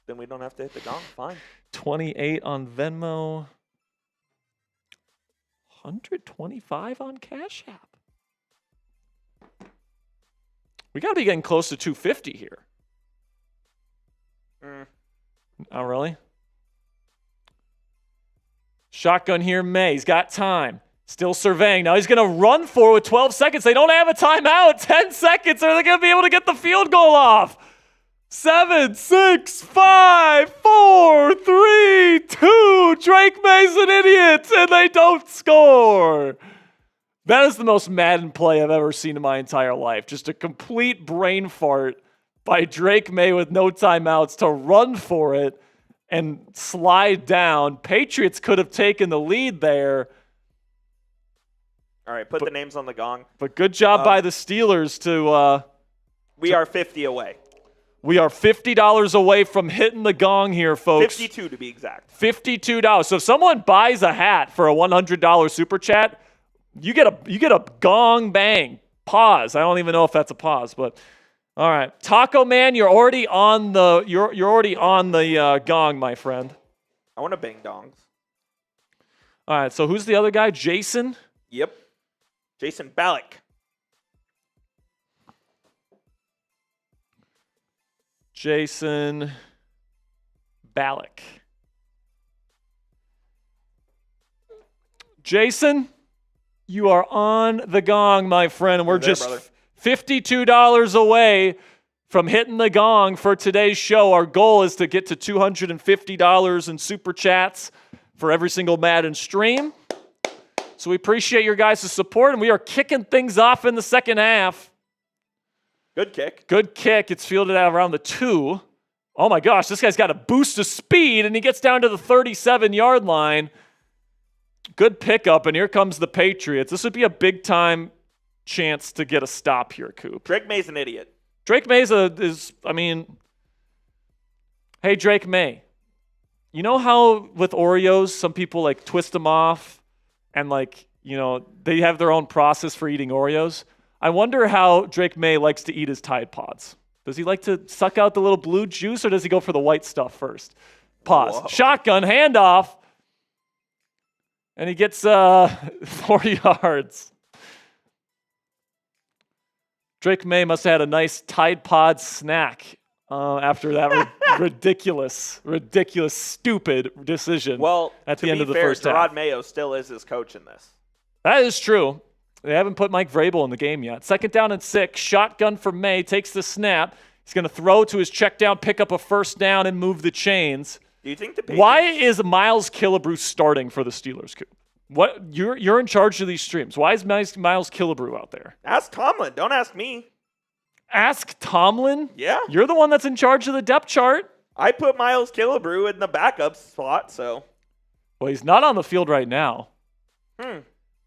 Then we don't have to hit the gong. Fine. 28 on Venmo. 125 on Cashapp. We got to be getting close to 250 here. Oh, really? Shotgun here, May. He's got time. Still surveying. Now he's going to run for it with 12 seconds. They don't have a timeout. 10 seconds. Are they going to be able to get the field goal off? 7, 6, 5, 4, 3, 2. Drake May's an idiot, and they don't score. That is the most Madden play I've ever seen in my entire life. Just a complete brain fart by Drake May with no timeouts to run for it and slide down. Patriots could have taken the lead there. All right, put the names on the gong. But good job by the Steelers to... we are 50 away. We are $50 away from hitting the gong here, folks. 52 to be exact. $52. So if someone buys a hat for a $100 super chat, you get a gong bang. Pause. I don't even know if that's a pause, but all right. Taco Man, you're already on the gong, my friend. I want to bang dongs. All right. So who's the other guy? Jason? Yep. Jason Ballack. Jason Ballack. Jason, you are on the gong, my friend. We're just $52 away from hitting the gong for today's show. Our goal is to get to $250 in super chats for every single Madden stream. So we appreciate your guys' support, and we are kicking things off in the second half. Good kick. Good kick. It's fielded out around the 2. Oh my gosh, this guy's got a boost of speed, and he gets down to the 37-yard line. Good pickup, and here comes the Patriots. This would be a big-time chance to get a stop here, Coop. Drake May's an idiot. Drake May hey, Drake May. You know how with Oreos, some people like twist them off and they have their own process for eating Oreos? I wonder how Drake May likes to eat his Tide Pods. Does he like to suck out the little blue juice, or does he go for the white stuff first? Pause. Whoa. Shotgun, handoff. And he gets 4 yards. Drake May must have had a nice Tide Pod snack after that ridiculous, stupid decision at the end of the first half. Gerard Mayo still is his coach in this. That is true. They haven't put Mike Vrabel in the game yet. 2nd down and 6. Shotgun for May. Takes the snap. He's going to throw to his check down, pick up a first down, and move the chains. Do you think the Patriots... Why is Miles Killebrew starting for the Steelers? What you're in charge of these streams. Why is Miles Killebrew out there? Ask Tomlin. Don't ask me. Ask Tomlin? Yeah. You're the one that's in charge of the depth chart. I put Miles Killebrew in the backup spot, so. Well, he's not on the field right now.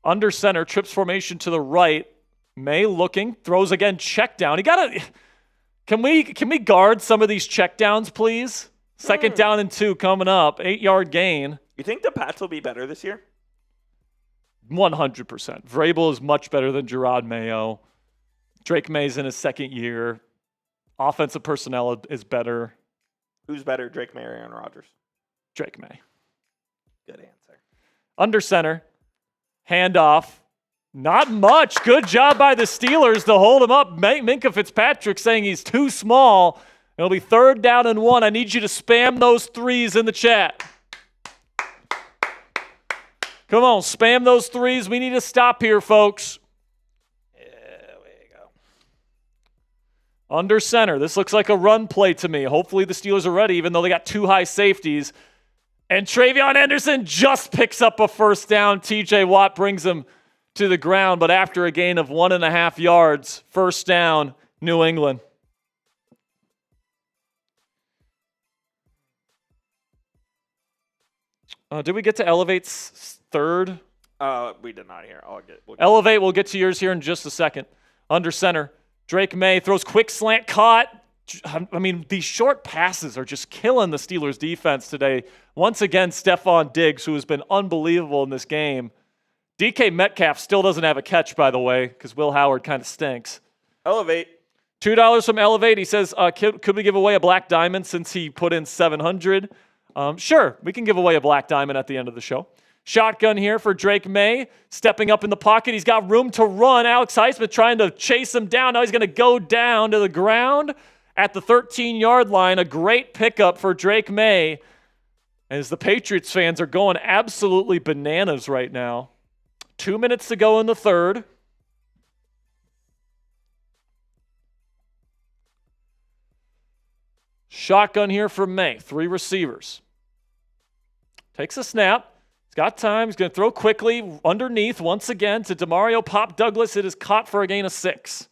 Under center, trips formation to the right. May looking, throws again, check down. Can we guard some of these check downs, please? 2nd down and 2 coming up. 8-yard gain. You think the Pats will be better this year? 100%. Vrabel is much better than Gerard Mayo. Drake May's in his 2nd year. Offensive personnel is better. Who's better, Drake May or Aaron Rodgers? Drake May. Good answer. Under center. Handoff. Not much. Good job by the Steelers to hold him up. Minkah Fitzpatrick saying he's too small. It'll be 3rd down and 1. I need you to spam those 3s in the chat. Come on, spam those 3s. We need to stop here, folks. There we go. Under center. This looks like a run play to me. Hopefully the Steelers are ready, even though they got 2 high safeties. And Travion Henderson just picks up a first down. TJ Watt brings him to the ground, but after a gain of 1.5 yards, first down, New England. Did we get to Elevate's 3rd? We did not hear. Elevate, we'll get to yours here in just a second. Under center, Drake May throws quick slant, caught. I mean, these short passes are just killing the Steelers' defense today. Once again, Stephon Diggs, who has been unbelievable in this game. DK Metcalf still doesn't have a catch, by the way, because Will Howard kind of stinks. Elevate. $2 from Elevate. He says, could we give away a black diamond since he put in $700? Sure, we can give away a black diamond at the end of the show. Shotgun here for Drake May, stepping up in the pocket. He's got room to run. Alex Highsmith trying to chase him down. Now he's going to go down to the ground at the 13-yard line. A great pickup for Drake May, as the Patriots fans are going absolutely bananas right now. 2 minutes to go in the 3rd. Shotgun here for May. 3 receivers. Takes a snap. He's got time. He's going to throw quickly underneath once again to Demario Pop Douglas. It is caught for a gain of 6.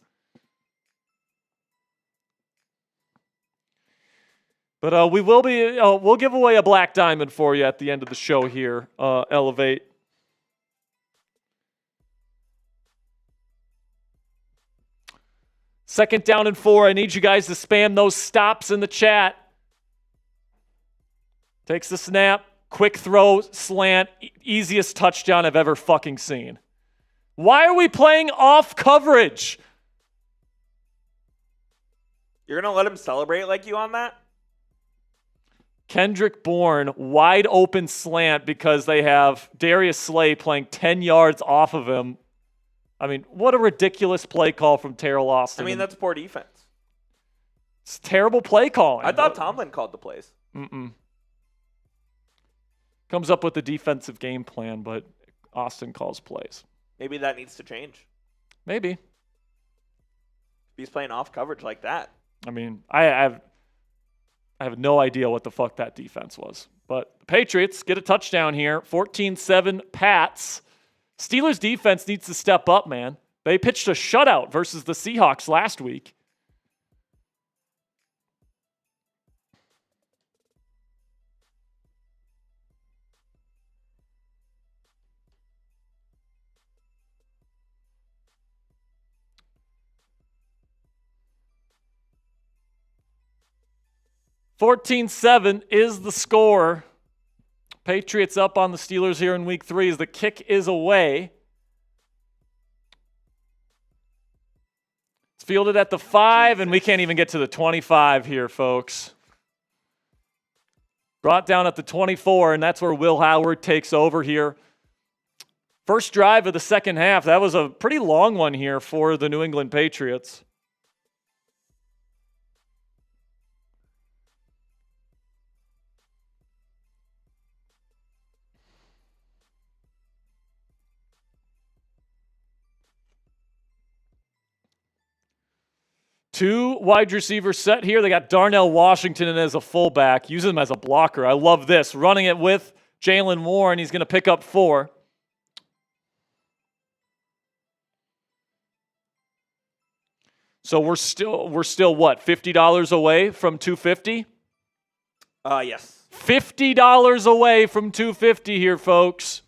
But we'll give away a black diamond for you at the end of the show here, Elevate. Second down and 4. I need you guys to spam those stops in the chat. Takes the snap. Quick throw, slant. Easiest touchdown I've ever fucking seen. Why are we playing off coverage? You're going to let him celebrate like you on that? Kendrick Bourne, wide open slant because they have Darius Slay playing 10 yards off of him. I mean, what a ridiculous play call from Terrell Austin. I mean, that's poor defense. It's terrible play calling. I thought Tomlin called the plays. Comes up with the defensive game plan, but Austin calls plays. Maybe that needs to change. Maybe. If he's playing off coverage like that. I mean, I have no idea what the fuck that defense was. But the Patriots get a touchdown here. 14-7 Pats. Steelers defense needs to step up, man. They pitched a shutout versus the Seahawks last week. $14-7 is the score. Patriots up on the Steelers here in week 3 as the kick is away. It's fielded at the 5, and we can't even get to the 25 here, folks. Brought down at the 24, and that's where Will Howard takes over here. First drive of the second half. That was a pretty long one here for the New England Patriots. Two wide receivers set here. They got Darnell Washington in as a fullback. Use him as a blocker. I love this. Running it with Jalen Warren. He's going to pick up 4. So we're still what? $50 away from $250? Yes. $50 away from $250 here, folks.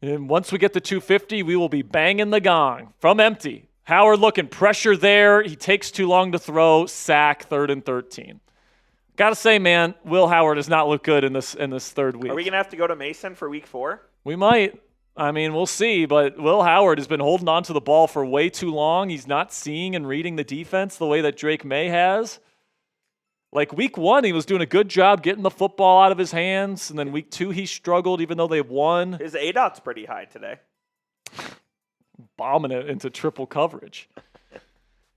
And once we get to 250, we will be banging the gong from empty. Howard looking, pressure there. He takes too long to throw. Sack, 3rd and 13. Got to say, man, Will Howard does not look good in this third week. Are we going to have to go to Mason for week 4? We might. I mean, we'll see. But Will Howard has been holding on to the ball for way too long. He's not seeing and reading the defense the way that Drake May has. Like week 1, he was doing a good job getting the football out of his hands. And then week 2, he struggled even though they won. His ADOT's pretty high today. Bombing it into triple coverage.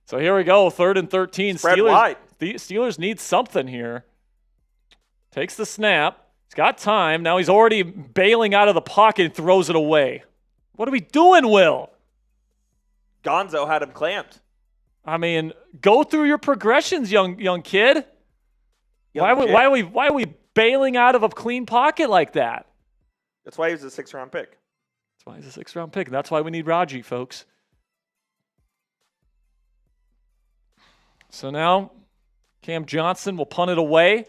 So here we go, 3rd and 13. Spread wide. The Steelers need something here. Takes the snap. He's got time. Now he's already bailing out of the pocket and throws it away. What are we doing, Will? Gonzo had him clamped. I mean, go through your progressions, young kid. Why are we bailing out of a clean pocket like that? That's why he was a 6th-round pick. That's why he's a 6th-round pick, and that's why we need Raji, folks. So now Cam Johnson will punt it away.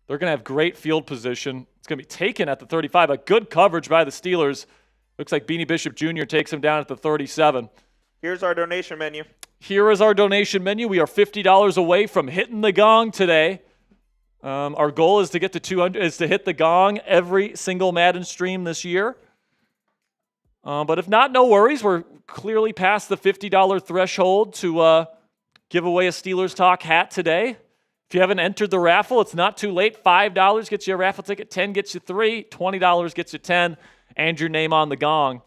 They're going to have great field position. It's going to be taken at the 35. A good coverage by the Steelers. Looks like Beanie Bishop Jr. takes him down at the 37. Here's our donation menu. Here is our donation menu. We are $50 away from hitting the gong today. Our goal is to get to 200. Is to hit the gong every single Madden stream this year. But if not, no worries. We're clearly past the $50 threshold to give away a Steelers Talk hat today. If you haven't entered the raffle, it's not too late. $5 gets you a raffle ticket. $10 gets you 3. $20 gets you 10, and your name on the gong.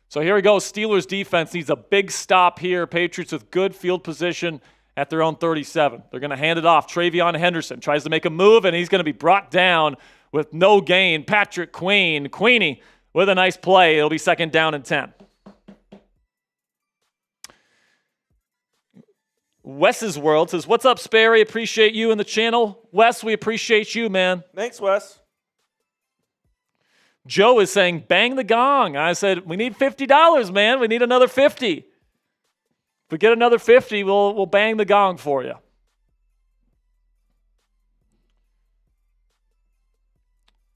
So here we go. Steelers defense needs a big stop here. Patriots with good field position at their own 37. They're going to hand it off. Travion Henderson tries to make a move, and he's going to be brought down with no gain. Patrick Queenie with a nice play. It'll be 2nd down and 10. Wes's World says, "What's up, Sperry? Appreciate you in the channel." Wes, we appreciate you, man. Thanks, Wes. Joe is saying, bang the gong. I said, we need $50, man. We need another 50. If we get another 50, we'll bang the gong for you.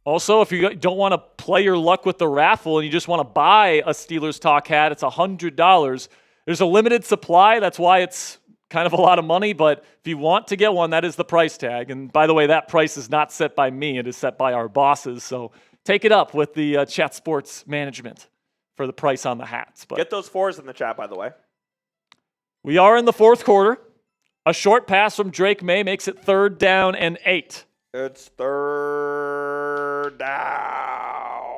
Also, if you don't want to play your luck with the raffle and you just want to buy a Steelers Talk hat, it's $100. There's a limited supply. That's why it's kind of a lot of money. But if you want to get one, that is the price tag. And by the way, that price is not set by me. It is set by our bosses. So take it up with the Chat Sports management for the price on the hats. But get those 4s in the chat, by the way. We are in the 4th quarter. A short pass from Drake May makes it 3rd down and 8. It's 3rd down.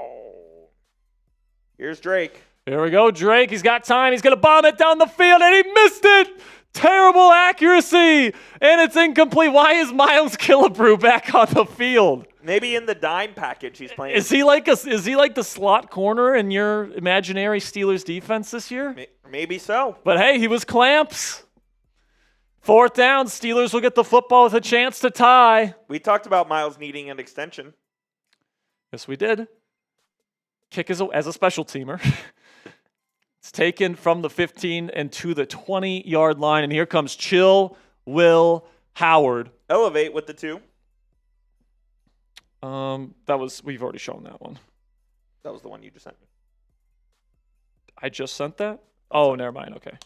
Here's Drake. Here we go, Drake. He's got time. He's going to bomb it down the field, and he missed it. Terrible accuracy, and it's incomplete. Why is Miles Killebrew back on the field? Maybe in the dime package he's playing. Is he like the slot corner in your imaginary Steelers defense this year? Maybe so. But hey, he was clamps. 4th down, Steelers will get the football with a chance to tie. We talked about Miles needing an extension. Yes, we did. Kick as a special teamer. It's taken from the 15 and to the 20-yard line, and here comes Chill Will Howard. Elevate with the 2. We've already shown that one. That was the one you just sent me. I just sent that? Oh, never mind. Okay.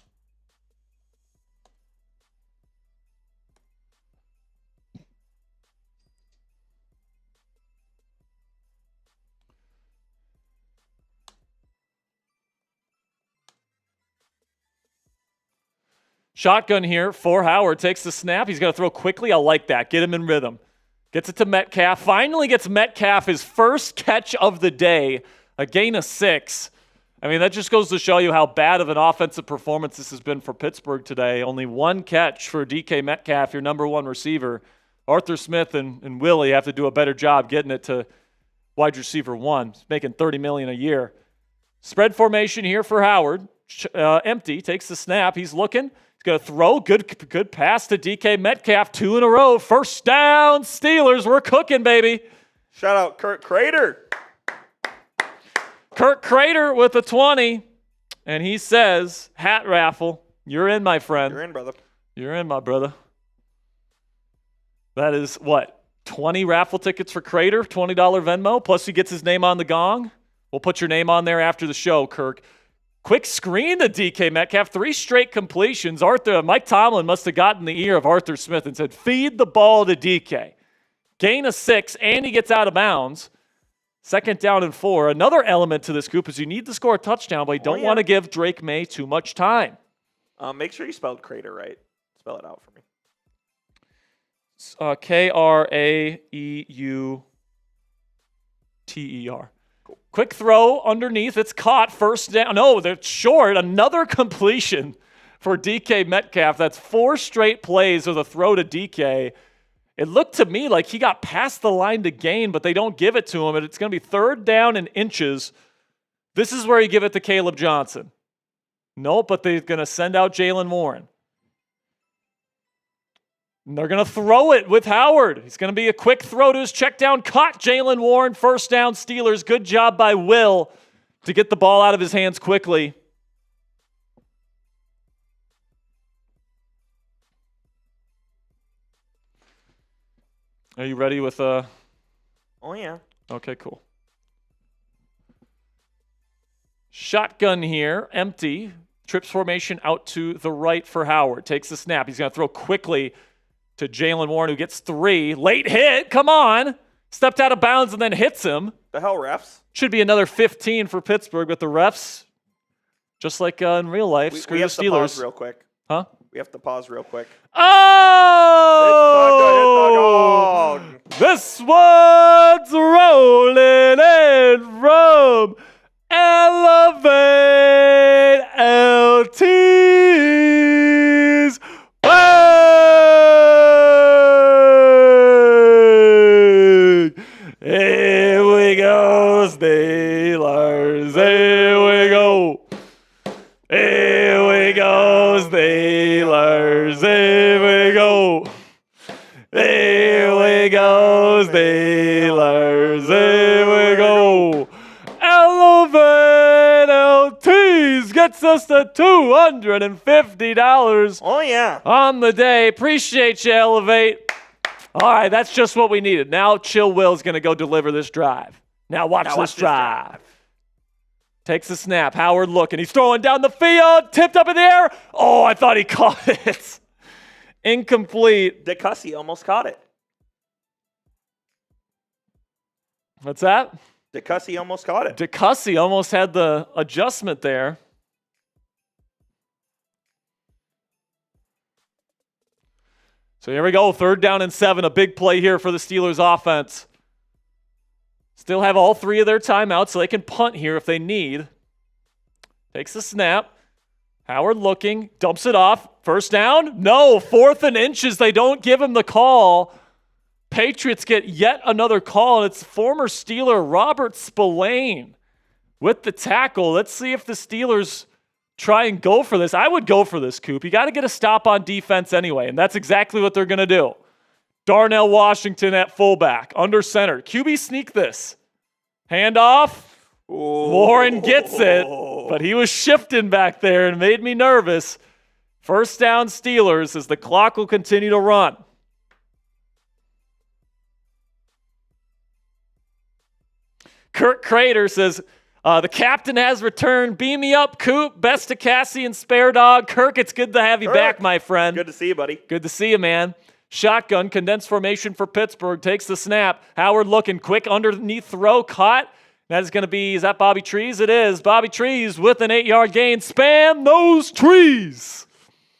Shotgun here for Howard. Takes the snap. He's going to throw quickly. I like that. Get him in rhythm. Gets it to Metcalf. Finally gets Metcalf his first catch of the day. A gain of 6. I mean, that just goes to show you how bad of an offensive performance this has been for Pittsburgh today. Only 1 catch for DK Metcalf, your number 1 receiver. Arthur Smith and Willie have to do a better job getting it to wide receiver 1. He's making $30 million a year. Spread formation here for Howard. Empty. Takes the snap. He's looking. Going to throw. Good pass to DK Metcalf. 2 in a row. First down, Steelers. We're cooking, baby. Shout out Kurt Crater. Kurt Crater with a 20. And he says, hat raffle. You're in, my friend. You're in, brother. You're in, my brother. That is, 20 raffle tickets for Crater, $20 Venmo, plus he gets his name on the gong. We'll put your name on there after the show, Kirk. Quick screen to DK Metcalf, 3 straight completions. Mike Tomlin must have gotten the ear of Arthur Smith and said, feed the ball to DK. Gain of 6, and he gets out of bounds. 2nd down and 4. Another element to this group is you need to score a touchdown, but you don't want to give Drake May too much time. Make sure you spelled Crater right. Spell it out for me. Kraeuter. Quick throw underneath. It's caught. First down. No, they're short. Another completion for DK Metcalf. That's 4 straight plays with a throw to DK. It looked to me like he got past the line to gain, but they don't give it to him. And it's going to be 3rd down and inches. This is where you give it to Caleb Johnson. Nope, but they're going to send out Jalen Warren. And they're going to throw it with Howard. He's going to be a quick throw to his check down. Caught Jalen Warren. First down, Steelers. Good job by Will to get the ball out of his hands quickly. Are you ready with Oh, yeah. Okay, cool. Shotgun here. Empty. Trips formation out to the right for Howard. Takes the snap. He's going to throw quickly to Jalen Warren, who gets 3. Late hit. Come on. Stepped out of bounds and then hits him. The hell, refs? Should be another 15 for Pittsburgh, but the refs, just like in real life, screw the Steelers. We have to pause real quick. Huh? We have to pause real quick. Oh! This one's rolling in from Elevate LT's Here we go, Steelers. Here we go. Here we go, Steelers. Here we go. Here we go, Steelers. Here we go. Elevate LTs gets us to $250. Oh, yeah. On the day. Appreciate you, Elevate. All right, that's just what we needed. Now Chill Will's going to go deliver this drive. Now watch this drive. Takes the snap. Howard looking. He's throwing down the field. Tipped up in the air. Oh, I thought he caught it. Incomplete. DeCussy almost caught it. What's that? DeCussy almost caught it. DeCussy almost had the adjustment there. So here we go, 3rd down and 7, a big play here for the Steelers offense. Still have all 3 of their timeouts, so they can punt here if they need. Takes the snap. Howard looking, dumps it off. First down? No, 4th and inches. They don't give him the call. Patriots get yet another call, and it's former Steeler Robert Spillane with the tackle. Let's see if the Steelers try and go for this. I would go for this, Coop. You got to get a stop on defense anyway, and that's exactly what they're going to do. Darnell Washington at fullback, under center. QB sneak this. Handoff. Warren gets it, but he was shifting back there and made me nervous. First down Steelers as the clock will continue to run. Kurt Crater says, the captain has returned. Beam me up, Coop. Best to Cassie and Spare Dog. Kirk, it's good to have you back, my friend. Good to see you, buddy. Good to see you, man. Shotgun, condensed formation for Pittsburgh. Takes the snap. Howard looking quick underneath throw. Caught. That is going to be, is that Bobby Trees? It is. Bobby Trees with an 8-yard gain. Spam those trees.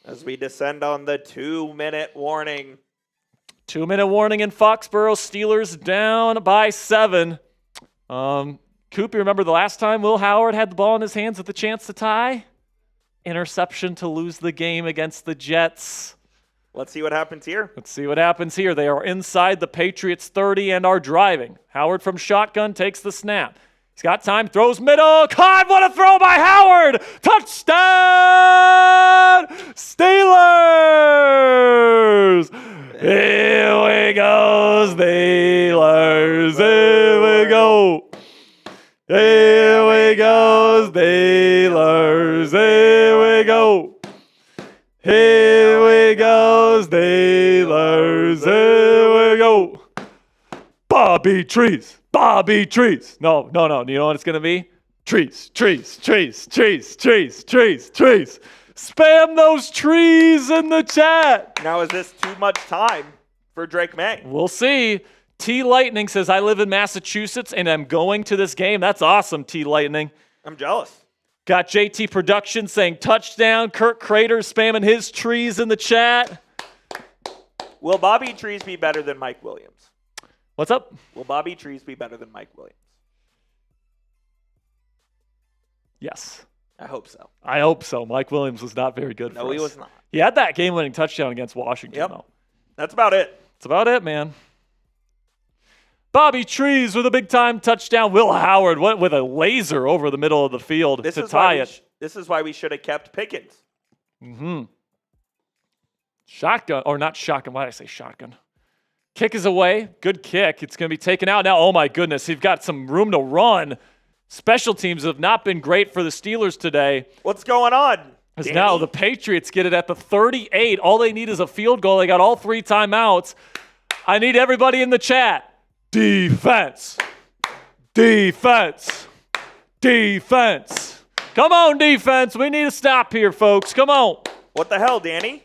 As we descend on the 2-minute warning. 2-minute warning in Foxborough. Steelers down by 7. Coop, you remember the last time Will Howard had the ball in his hands with the chance to tie? Interception to lose the game against the Jets. Let's see what happens here. Let's see what happens here. They are inside the Patriots 30 and are driving. Howard from shotgun takes the snap. He's got time, throws middle. Caught, what a throw by Howard! Touchdown! Steelers! Here we go, Steelers! Here we go! Here we go, Steelers! Here we go! Here we go, Steelers. Here we go. Bobby Trees. Bobby Trees. No. You know what it's going to be? Trees. Spam those trees in the chat. Now, is this too much time for Drake May? We'll see. T Lightning says, I live in Massachusetts and I'm going to this game. That's awesome, T Lightning. I'm jealous. Got JT Production saying touchdown. Kirk Crater spamming his trees in the chat. Will Bobby Trees be better than Mike Williams? What's up? Will Bobby Trees be better than Mike Williams? Yes. I hope so. I hope so. Mike Williams was not very good for us. No, he was not. He had that game-winning touchdown against Washington, though. That's about it. That's about it, man. Bobby Trees with a big-time touchdown. Will Howard went with a laser over the middle of the field to tie it. This is why we should have kept Pickens. Shotgun, or not shotgun. Why did I say shotgun? Kick is away. Good kick. It's going to be taken out now. Oh, my goodness. He's got some room to run. Special teams have not been great for the Steelers today. What's going on? Because now the Patriots get it at the 38. All they need is a field goal. They got all 3 timeouts. I need everybody in the chat. Defense. Defense. Defense. Come on, defense. We need a stop here, folks. Come on. What the hell, Danny?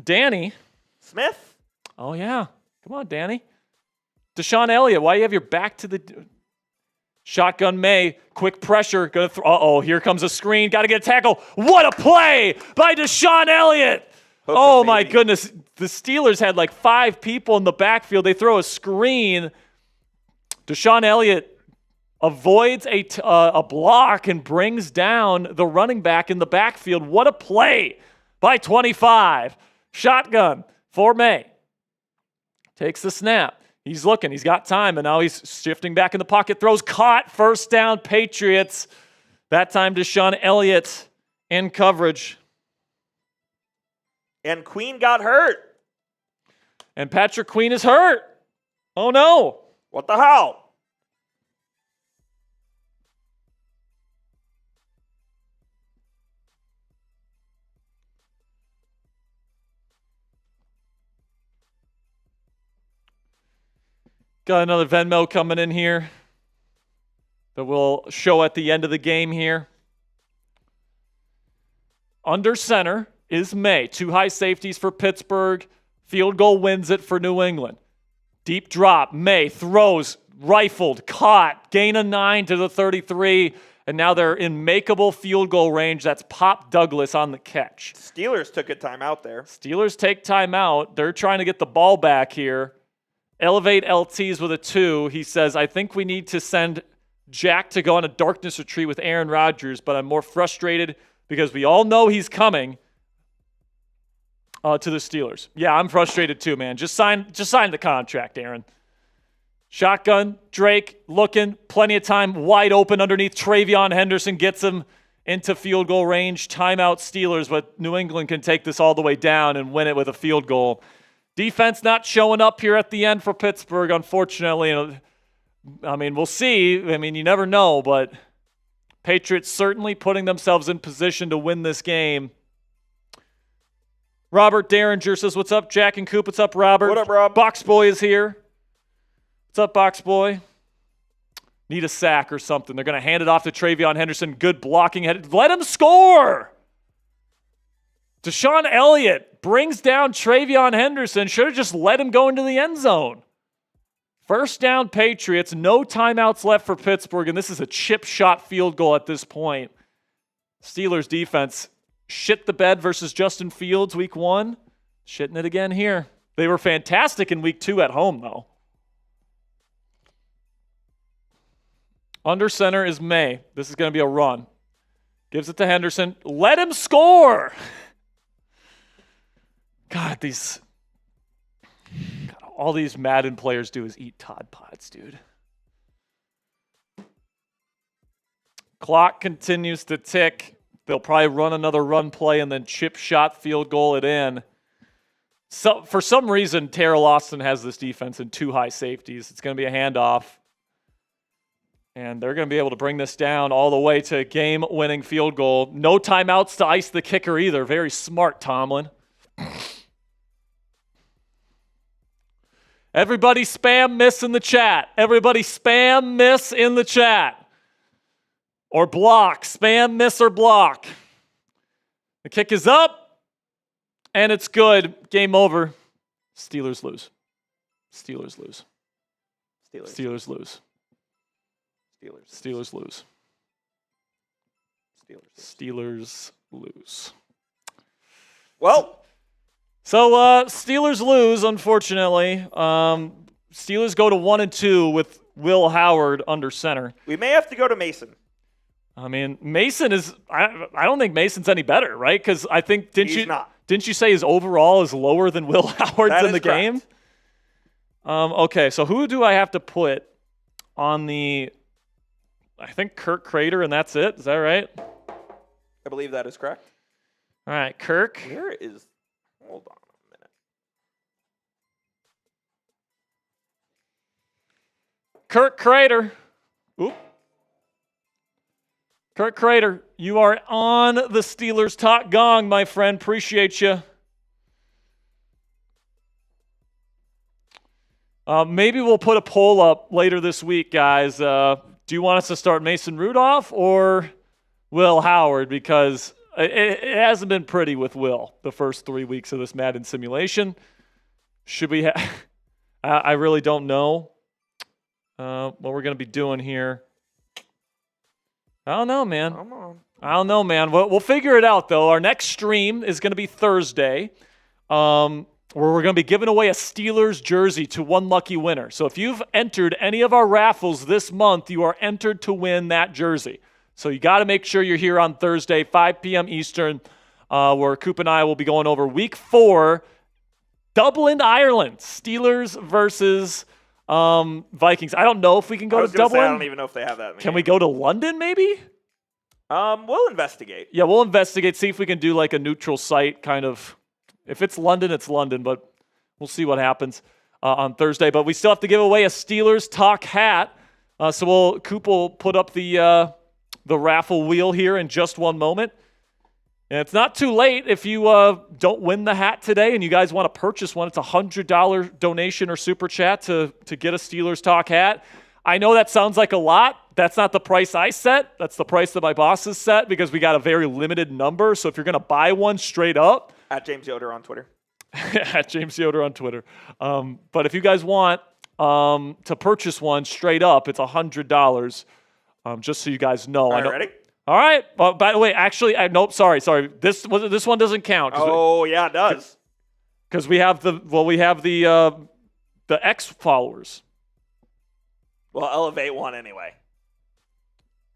Danny. Smith? Oh, yeah. Come on, Danny. Deshaun Elliott, why do you have your back to the... Shotgun May, quick pressure. Uh-oh, here comes a screen. Got to get a tackle. What a play by Deshaun Elliott. Oh, my goodness. The Steelers had like 5 people in the backfield. They throw a screen. Deshaun Elliott avoids a block and brings down the running back in the backfield. What a play by 25. Shotgun for May. Takes the snap. He's looking. He's got time, and now he's shifting back in the pocket. Throws caught. First down, Patriots. That time, Deshaun Elliott in coverage. And Queen got hurt. And Patrick Queen is hurt. Oh, no. What the hell? Got another Venmo coming in here that we'll show at the end of the game here. Under center is May. 2 high safeties for Pittsburgh. Field goal wins it for New England. Deep drop. May throws, rifled, caught. Gain of 9 to the 33. And now they're in makeable field goal range. That's Pop Douglas on the catch. Steelers took a timeout there. Steelers take timeout. They're trying to get the ball back here. Elevate LTs with a 2. He says, I think we need to send Jack to go on a darkness retreat with Aaron Rodgers, but I'm more frustrated because we all know he's coming to the Steelers. Yeah, I'm frustrated too, man. Just sign the contract, Aaron. Shotgun, Drake looking, plenty of time, wide open underneath. Travion Henderson gets him into field goal range. Timeout Steelers, but New England can take this all the way down and win it with a field goal. Defense not showing up here at the end for Pittsburgh, unfortunately. I mean, we'll see. I mean, you never know, but Patriots certainly putting themselves in position to win this game. Robert Derringer says, what's up, Jack and Coop? What's up, Robert? What up, Rob? Box Boy is here. What's up, Box Boy? Need a sack or something. They're going to hand it off to Travion Henderson. Good blocking. Let him score! Deshaun Elliott brings down Travion Henderson. Should have just let him go into the end zone. First down, Patriots. No timeouts left for Pittsburgh, and this is a chip shot field goal at this point. Steelers defense shit the bed versus Justin Fields week 1. Shitting it again here. They were fantastic in week 2 at home, though. Under center is May. This is going to be a run. Gives it to Henderson. Let him score! God, all these Madden players do is eat Tide Pods, dude. Clock continues to tick. They'll probably run another run play and then chip shot field goal it in. So for some reason, Terrell Austin has this defense in 2 high safeties. It's going to be a handoff. And they're going to be able to bring this down all the way to a game-winning field goal. No timeouts to ice the kicker either. Very smart, Tomlin. Everybody spam miss in the chat. Everybody spam miss in the chat. Or block. Spam miss or block. The kick is up. And it's good. Game over. Steelers lose. Steelers lose. Steelers lose. Steelers lose. Steelers lose. Well, so Steelers lose, unfortunately. Steelers go to 1-2 with Will Howard under center. we may have to go to Mason. I mean, Mason is. I don't think Mason's any better, right? Because I think He's not. Didn't you say his overall is lower than Will Howard's in the game? Okay, so who do I have to put on the? I think Kirk Crater, and that's it. Is that right? I believe that is correct. All right, Kirk. Where is? Hold on a minute. Kirk Crater. Oop. Kirk Crater, you are on the Steelers Talk Gong, my friend. Appreciate you. Maybe we'll put a poll up later this week, guys. Do you want us to start Mason Rudolph or Will Howard? Because it hasn't been pretty with Will the first 3 weeks of this Madden simulation. Should we I really don't know what we're going to be doing here. I don't know, man. Come on. I don't know, man. We'll figure it out, though. Our next stream is going to be Thursday, where we're going to be giving away a Steelers jersey to one lucky winner. So if you've entered any of our raffles this month, you are entered to win that jersey. So you got to make sure you're here on Thursday, 5 p.m. Eastern, where Coop and I will be going over Week 4, Dublin, Ireland. Steelers versus Vikings. I don't know if we can go to Dublin. I don't even know if they have that. Can we go to London, maybe? We'll investigate. Yeah, we'll investigate, see if we can do like a neutral site kind of. If it's London, it's London, but we'll see what happens on Thursday. But we still have to give away a Steelers Talk hat. So Coop will put up the raffle wheel here in just one moment. And it's not too late if you don't win the hat today and you guys want to purchase one. It's a $100 donation or super chat to get a Steelers Talk hat. I know that sounds like a lot. That's not the price I set. That's the price that my bosses set because we got a very limited number. So if you're going to buy one straight up. At James Yoder on Twitter. At James Yoder on Twitter. But if you guys want to purchase one straight up, it's $100. Just so you guys know. All right, ready? All right. By the way, actually, nope. Sorry. This one doesn't count. Oh, yeah, it does. Because we have the X followers. We'll elevate one anyway.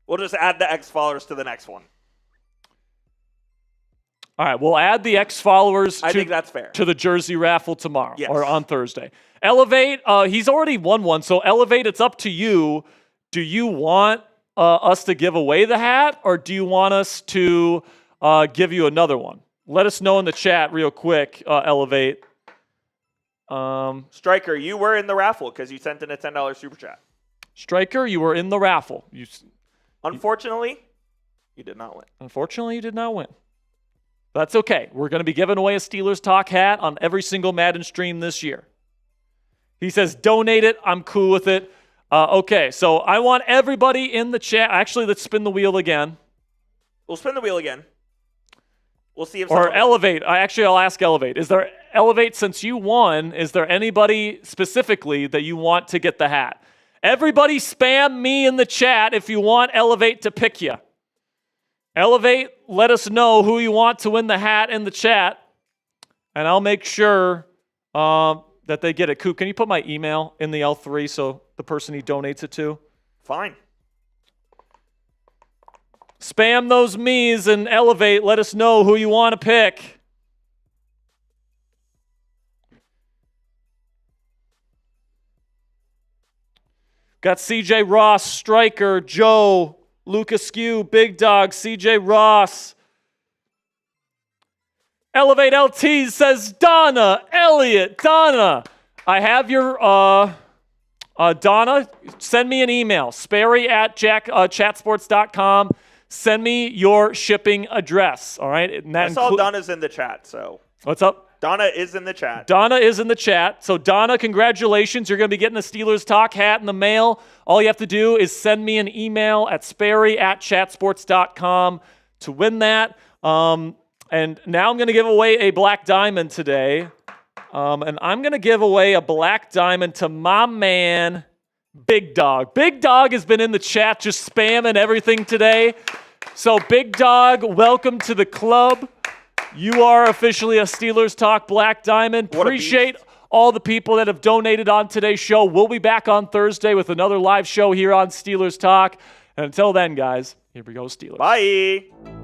We'll just add the X followers to the next one. All right, we'll add the X-followers I think that's fair. to the jersey raffle tomorrow Yes. or on Thursday. Elevate, he's already won one, so Elevate, it's up to you. Do you want us to give away the hat, or do you want us to give you another one? Let us know in the chat real quick, Elevate. Striker, you were in the raffle because you sent in a $10 super chat. Striker, you were in the raffle. Unfortunately, you did not win. Unfortunately, you did not win. That's okay. We're going to be giving away a Steelers Talk hat on every single Madden stream this year. He says, donate it. I'm cool with it. Okay, so I want everybody in the chat. Actually, let's spin the wheel again. We'll spin the wheel again. We'll see if Or Elevate. I'll ask Elevate. Is there Elevate, since you won, is there anybody specifically that you want to get the hat? Everybody spam me in the chat if you want Elevate to pick you. Elevate, let us know who you want to win the hat in the chat, and I'll make sure that they get it. Coop, can you put my email in the L3 so the person he donates it to? Fine. Spam those me's and Elevate. Let us know who you want to pick. Got CJ Ross, Striker, Joe, Lucas Skew, Big Dog, CJ Ross. Elevate LT says Donna, Elliot, Donna. I have your, Donna, send me an email, Sperry at chatsports.com. Send me your shipping address, all right? And I saw Donna's in the chat, so. What's up? Donna is in the chat. Donna is in the chat. So, Donna, congratulations. You're going to be getting a Steelers Talk hat in the mail. All you have to do is send me an email at Sperry at chatsports.com to win that. And now I'm going to give away a black diamond today. And I'm going to give away a black diamond to my man, Big Dog. Big Dog has been in the chat just spamming everything today. So, Big Dog, welcome to the club. You are officially a Steelers Talk Black Diamond. Appreciate all the people that have donated on today's show. We'll be back on Thursday with another live show here on Steelers Talk. And until then, guys, here we go, Steelers. Bye.